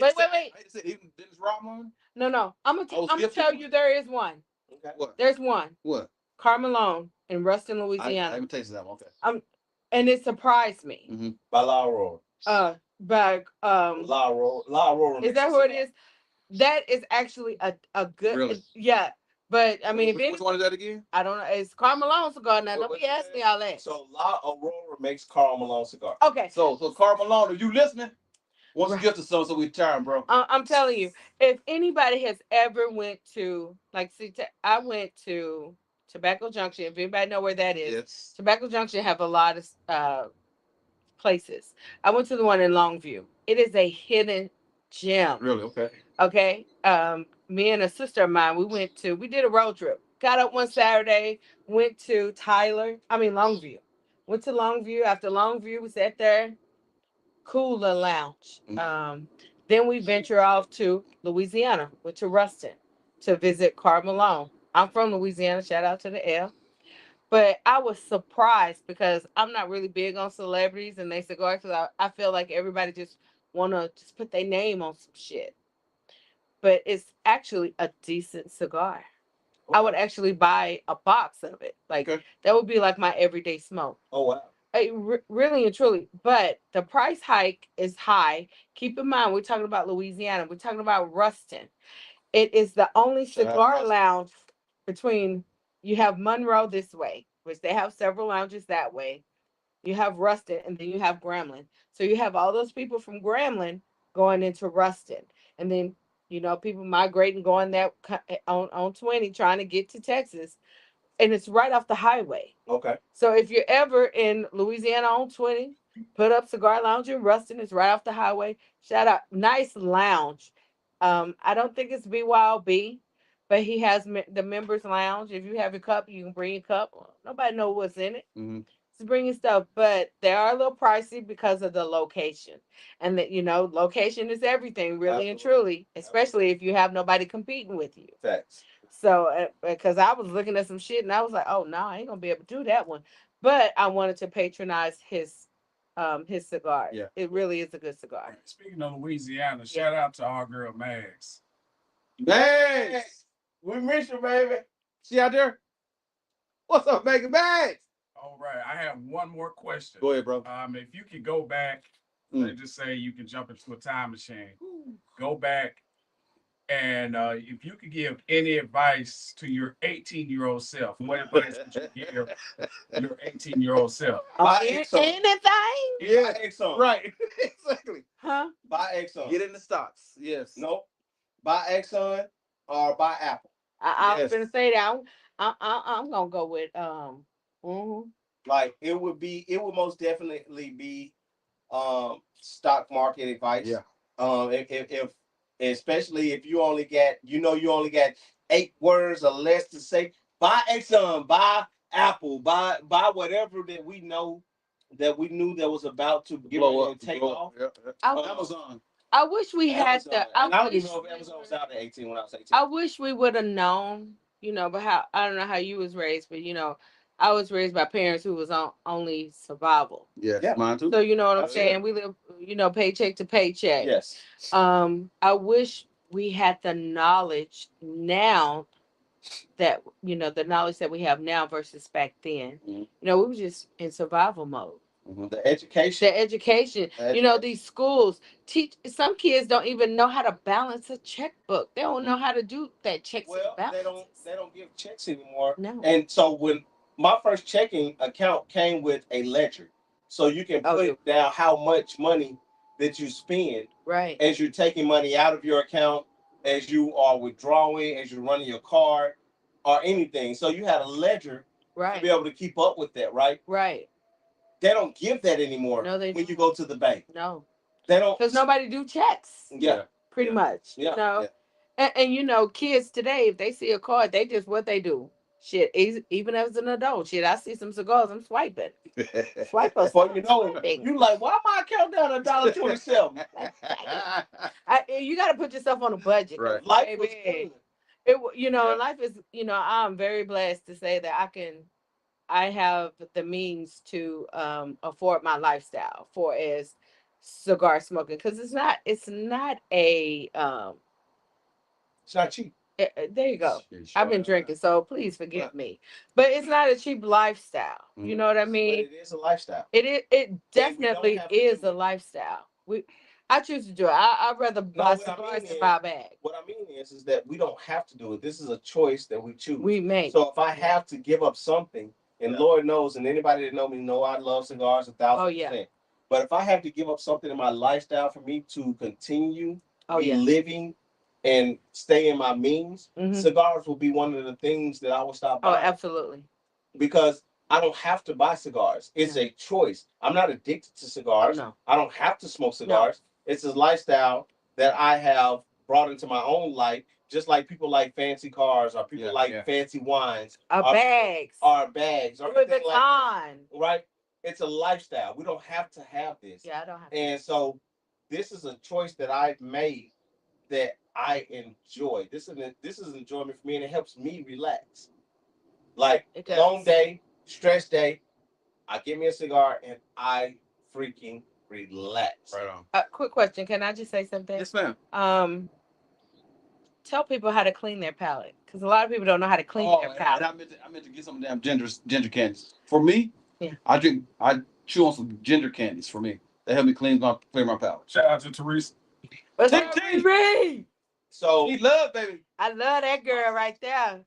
Even Dennis Rodman? No. I'm gonna tell you there is one. Okay. What? There's one. What? Carmelone in Ruston, Louisiana. I haven't tasted that one. Okay. And it surprised me. Mm-hmm. By La Aurora. La Aurora. Is that who it is? That is actually a good. Really? Yeah. But I mean, which one is that again? I don't know. It's Carmelone cigar now. Don't be asking me all that. So La Aurora makes Carl Malone cigar. Okay. So Carl Malone, are you listening? Once you get to so we turn, bro. I'm telling you, if anybody has ever went to I went to Tobacco Junction. If anybody know where that is, yes. Tobacco Junction have a lot of places. I went to the one in Longview. It is a hidden gem. Really? Okay. Okay. Me and a sister of mine, we did a road trip. Got up one Saturday, went to Longview. Went to Longview. After Longview, we sat there, cool little lounge. Mm-hmm. Then we venture off to Louisiana, went to Ruston to visit Carl Malone. I'm from Louisiana, shout out to the L. But I was surprised because I'm not really big on celebrities and they cigars because I feel like everybody just want to just put their name on some shit. But it's actually a decent cigar. Okay. I would actually buy a box of it. That would be like my everyday smoke. Oh, wow. Really and truly. But the price hike is high. Keep in mind, we're talking about Louisiana. We're talking about Ruston. It is the only cigar lounge between, you have Monroe this way, which they have several lounges that way. You have Ruston, and then you have Grambling. So you have all those people from Grambling going into Ruston. And then, people migrating, going there on 20, trying to get to Texas. And it's right off the highway. Okay. So if you're ever in Louisiana on 20, Put up Cigar Lounge in Ruston. It's right off the highway. Shout out, nice lounge. I don't think it's BYOB, but he has the members lounge. If you have a cup, you can bring a cup. Nobody know what's in it. Mm-hmm. Just bring your stuff, but they are a little pricey because of the location, and that location is everything, really and Absolutely. truly, especially if you have nobody competing with you. Facts. So, because I was looking at some shit and I was like, oh no, I ain't gonna be able to do that one. But I wanted to patronize his cigar. Yeah. It really is a good cigar. Speaking of Louisiana, shout out to our girl Mags. Bags! We miss you, baby. She out there? What's up, Megan Bags? All right, I have one more question. Go ahead, bro. If you could go back, let's just say you can jump into a time machine, go back, and if you could give any advice to your 18-year-old self, what advice would you give your 18-year-old self? Anything? Yeah, Exxon. Right. Exactly. Huh? Buy Exxon. Get in the stocks. Yes. Nope. Buy Exxon or buy Apple. I was Yes. gonna say that. I'm gonna go with Like it would most definitely be stock market advice. Yeah. If especially if you only got 8 words or less to say, buy Exxon, buy Apple, buy whatever that we knew that was about to Blow up. and take blow off. up. Yeah. Amazon. I wish we had Amazon. the. And I don't even know if Amazon was out at 18 when I was 18. I wish we would have known, but how I don't know how you was raised, but I was raised by parents who was on only survival. Yes. Yeah. Mine too. So you know what I'm Absolutely. saying? We live, paycheck to paycheck. Yes. I wish we had the knowledge now that the knowledge that we have now versus back then. Mhm. We were just in survival mode. The education. The education, these schools teach some kids don't even know how to balance a checkbook. They don't know how to do that checks and Well, balances. they don't give checks anymore. No. And so when my first checking account came with a ledger, so you can put down how much money that you spend Right. as you're taking money out of your account, as you are withdrawing, as you're running your card, or anything. So you had a ledger to be able to keep up with that, right? Right. They don't give that anymore. No, they when don't. you go to the bank. No. They don't. Because nobody do checks. Yeah. Pretty much. Yeah. And kids today, if they see a card, they just what they do. Shit, even as an adult, shit, I see some cigars, I'm swiping. Swipe us. Before you know it, you like, why my account down $1.27? You got to put yourself on a budget. Right. Life was good. Life is, I'm very blessed to say that I have the means to afford my lifestyle for as cigar smoking, because it's not a It's not cheap. there you go. I've been drinking, so please forgive me. But it's not a cheap lifestyle. You know what I mean? But it is a lifestyle. It definitely is a lifestyle. I choose to do it. I'd rather buy cigars than buy bags. What I mean is that we don't have to do it. This is a choice that we choose. We make. So if I have to give up something, and Lord knows, and anybody that know me know I love cigars 1,000%. But if I have to give up something in my lifestyle for me to continue living and stay in my means, cigars will be one of the things that I will stop buying. Oh, absolutely. Because I don't have to buy cigars. It's a choice. I'm not addicted to cigars. Oh, no. I don't have to smoke cigars. No. It's a lifestyle that I have brought into my own life, just like people like fancy cars or people like fancy wines. Or bags. Or bags. Or Louis Vuitton. Like right? It's a lifestyle. We don't have to have this. Yeah, I don't have And so this is a choice that I've made that I enjoy. This is enjoyment for me, and it helps me relax. Like long day, stress day, I get me a cigar and I freaking relax. Right on. Quick question. Can I just say something? Yes, ma'am. Tell people how to clean their palate, because a lot of people don't know how to clean their palate. And I meant to get some damn ginger candies. For me, I chew on some ginger candies for me. They help me clear my palate. Shout out to Teresa. What's up, Teresa? So he love, baby. I love that girl right there.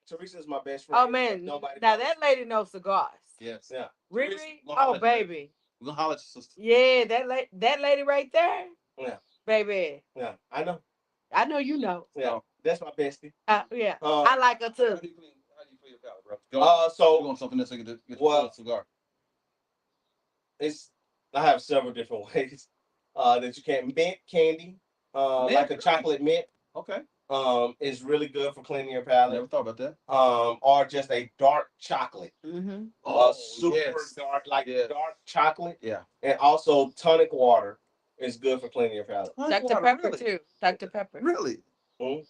Teresa's my best friend. Oh man, now that lady knows cigars. Yes. Yeah. Riri? Oh baby. We're gonna holler at your sister. Yeah, that lady right there. Yeah. Baby. Yeah, I know. I know you know. Yeah, that's my bestie. Yeah, I like her too. How do you clean your palate, bro? So you want something that's get a cigar? It's I have several different ways that you can mint candy, like a chocolate mint. Okay. Is really good for cleaning your palate. Never thought about that. Or just a dark chocolate. Mm-hmm. Super dark, like dark chocolate. Yeah. And also tonic water is good for cleaning your palate. Dr. Pepper too. Dr. Pepper. Really? Mm-hmm.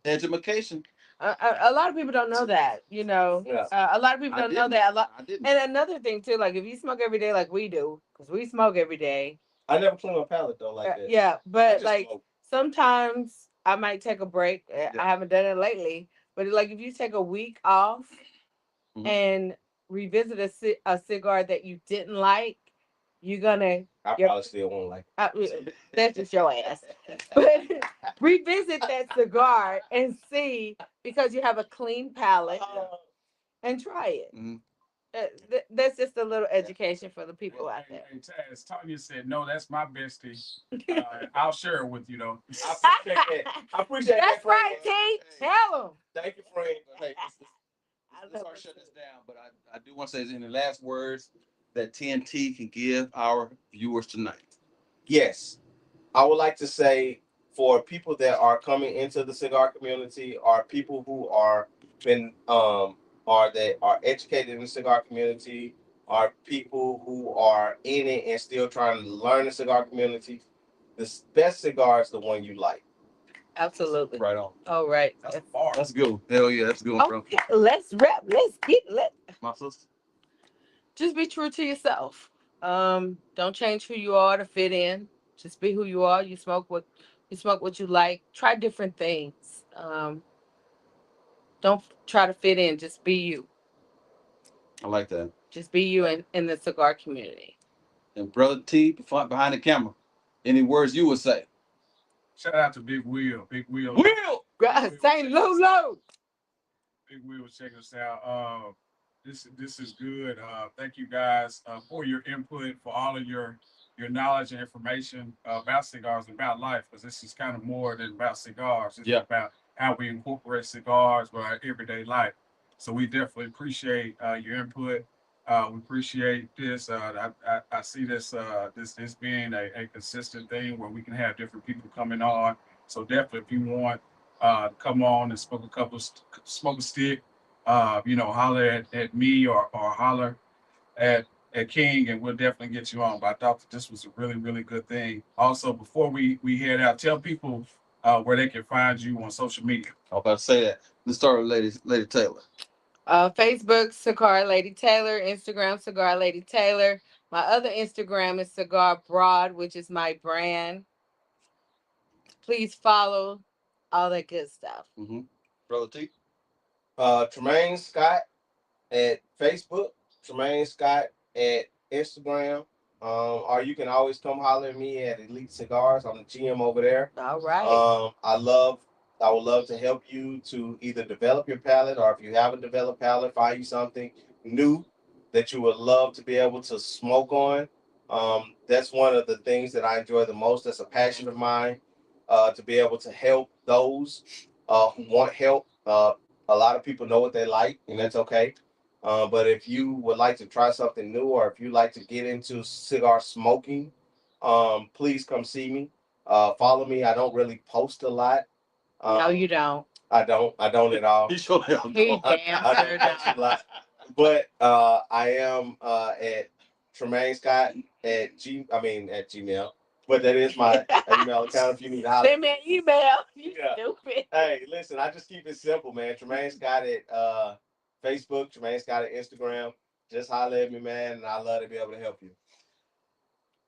Education. A lot of people don't know that, you know. Yeah. A lot of people don't know that. I didn't. And another thing too, like if you smoke every day, like we do, because we smoke every day. I never clean my palate though, like that. Yeah, I but just like smoke. sometimes I might take a break. I haven't done it lately, but like if you take a week off Mhm. and revisit a cigar that you didn't like, you're gonna. I probably still won't like That's just your ass. But revisit that cigar and see, because you have a clean palate, and try it. Mhm. That's just a little education for the people out there. Hey, Taz, Tanya said, no, that's my bestie. I'll share it with you, though. I appreciate that. I appreciate That's that. right, T. Tell them. Thank you, friend. Hey, let's start shutting this down. But I do want to say, is any last words that TNT can give our viewers tonight? Yes. I would like to say, for people that are coming into the cigar community, or people who are that are educated in the cigar community, are people who are in it and still trying to learn the cigar community, the best cigar is the one you like. Absolutely. Right on. All right. That's a bar. That's good. Hell yeah, that's a good one, bro. Okay, let's rap. Let's get let. My sister. Just be true to yourself. Don't change who you are to fit in. Just be who you are. You smoke what you like. Try different things. Don't try to fit in. Just be you. I like that. Just be you in the cigar community. And brother T, behind the camera, any words you would say? Shout out to Big Wheel. Big Wheel. Will. St. Lulu. Big Wheel was checking us out. This is good. Thank you guys for your input, for all of your knowledge and information about cigars and about life, because this is kind of more than about cigars. It's about how we incorporate cigars with our everyday life. So we definitely appreciate your input. We appreciate this. I see this this being a consistent thing where we can have different people coming on. So definitely, if you want come on and smoke a stick, holler at me or holler at King, and we'll definitely get you on. But I thought that this was a really, really good thing. Also, before we head out, tell people where they can find you on social media. I was about to say that. Let's start with Lady Taylor. Facebook, Cigar Lady Taylor. Instagram, Cigar Lady Taylor. My other Instagram is Cigar Broad, which is my brand. Please follow all that good stuff. Mm-hmm. Brother T. Tremaine Scott at Facebook, Tremaine Scott at Instagram. Or you can always come holler at me at Elite Cigars. I'm the GM over there. All right. I would love to help you to either develop your palate, or if you haven't developed palate, find you something new that you would love to be able to smoke on. That's one of the things that I enjoy the most. That's a passion of mine, to be able to help those who want help. A lot of people know what they like, and that's okay. But if you would like to try something new, or if you like to get into cigar smoking, please come see me. Follow me. I don't really post a lot. No, you don't. I don't at all. He sure He damn sure don't. But I am at Tremaine Scott at Gmail. But that is my email account if you need to holler. Send me an email. You Yeah. stupid. Hey, listen, I just keep it simple, man. Tremaine Scott at Facebook, Tremaine Scott at Instagram. Just holler at me, man, and I love to be able to help you.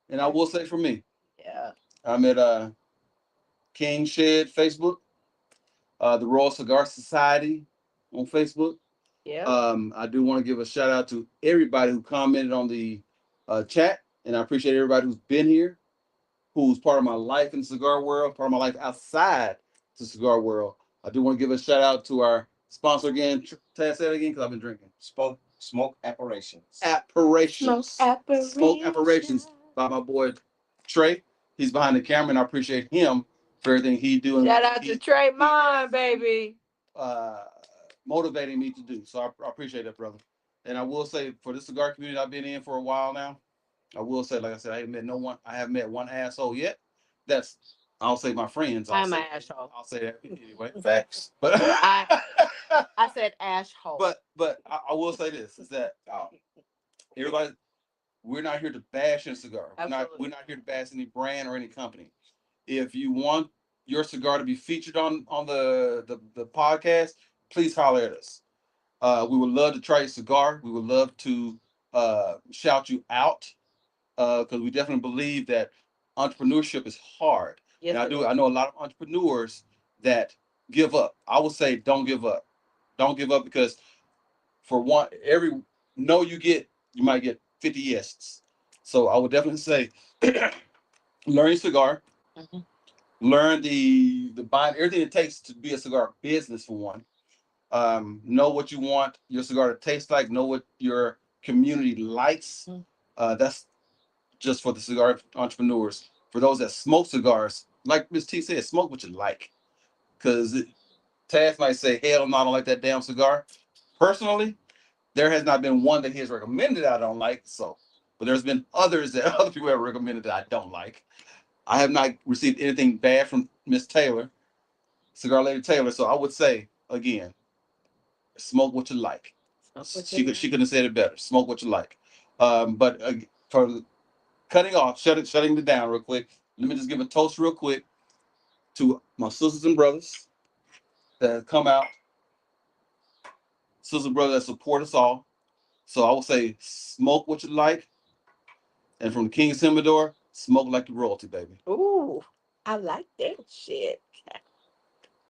And I will say for me, Yeah. I'm at King Shed Facebook, the Royal Cigar Society on Facebook. Yeah. I do want to give a shout out to everybody who commented on the chat, and I appreciate everybody who's been here, who's part of my life in the cigar world, part of my life outside the cigar world. I do want to give a shout out to our sponsor again. Taz, say it again because I've been drinking. Smoke Apparitions. Smoke Apparitions by my boy Trey. He's behind the camera, and I appreciate him for everything he doing. Shout out to Trey Mon, baby. Motivating me to do. So I appreciate that, brother. And I will say, for this cigar community I've been in for a while now, I will say, like I said, I haven't met no one. I haven't met one asshole yet. That's I'll say my friends. I'm an asshole. I'll say that anyway. Facts. But I said asshole. but I will say this is that everybody, we're not here to bash a cigar. We're not here to bash any brand or any company. If you want your cigar to be featured on the podcast, please holler at us. We would love to try your cigar. We would love to shout you out because we definitely believe that entrepreneurship is hard. Yes, and I know a lot of entrepreneurs that give up. I would say don't give up. Don't give up because for one, every no you get, you might get 50 yeses. So I would definitely say learn your cigar, Mhm. learn the bind, everything it takes to be a cigar business for one. Know what you want your cigar to taste like, know what your community likes. Mhm. That's just for the cigar entrepreneurs. For those that smoke cigars, like Miss T said, smoke what you like. Because Taz might say, hell no, I don't like that damn cigar. Personally, there has not been one that he has recommended I don't like. So, but there's been others that other people have recommended that I don't like. I have not received anything bad from Miss Taylor, Cigar Lady Taylor. So I would say again, smoke what you like. She couldn't have said it better. Smoke what you like. But for cutting off, shutting it down real quick. Let me just give a toast real quick to my sisters and brothers that have come out, sisters and brothers that support us all. So I will say, smoke what you like, and from the King's Humidor, smoke like the royalty, baby. Ooh, I like that shit.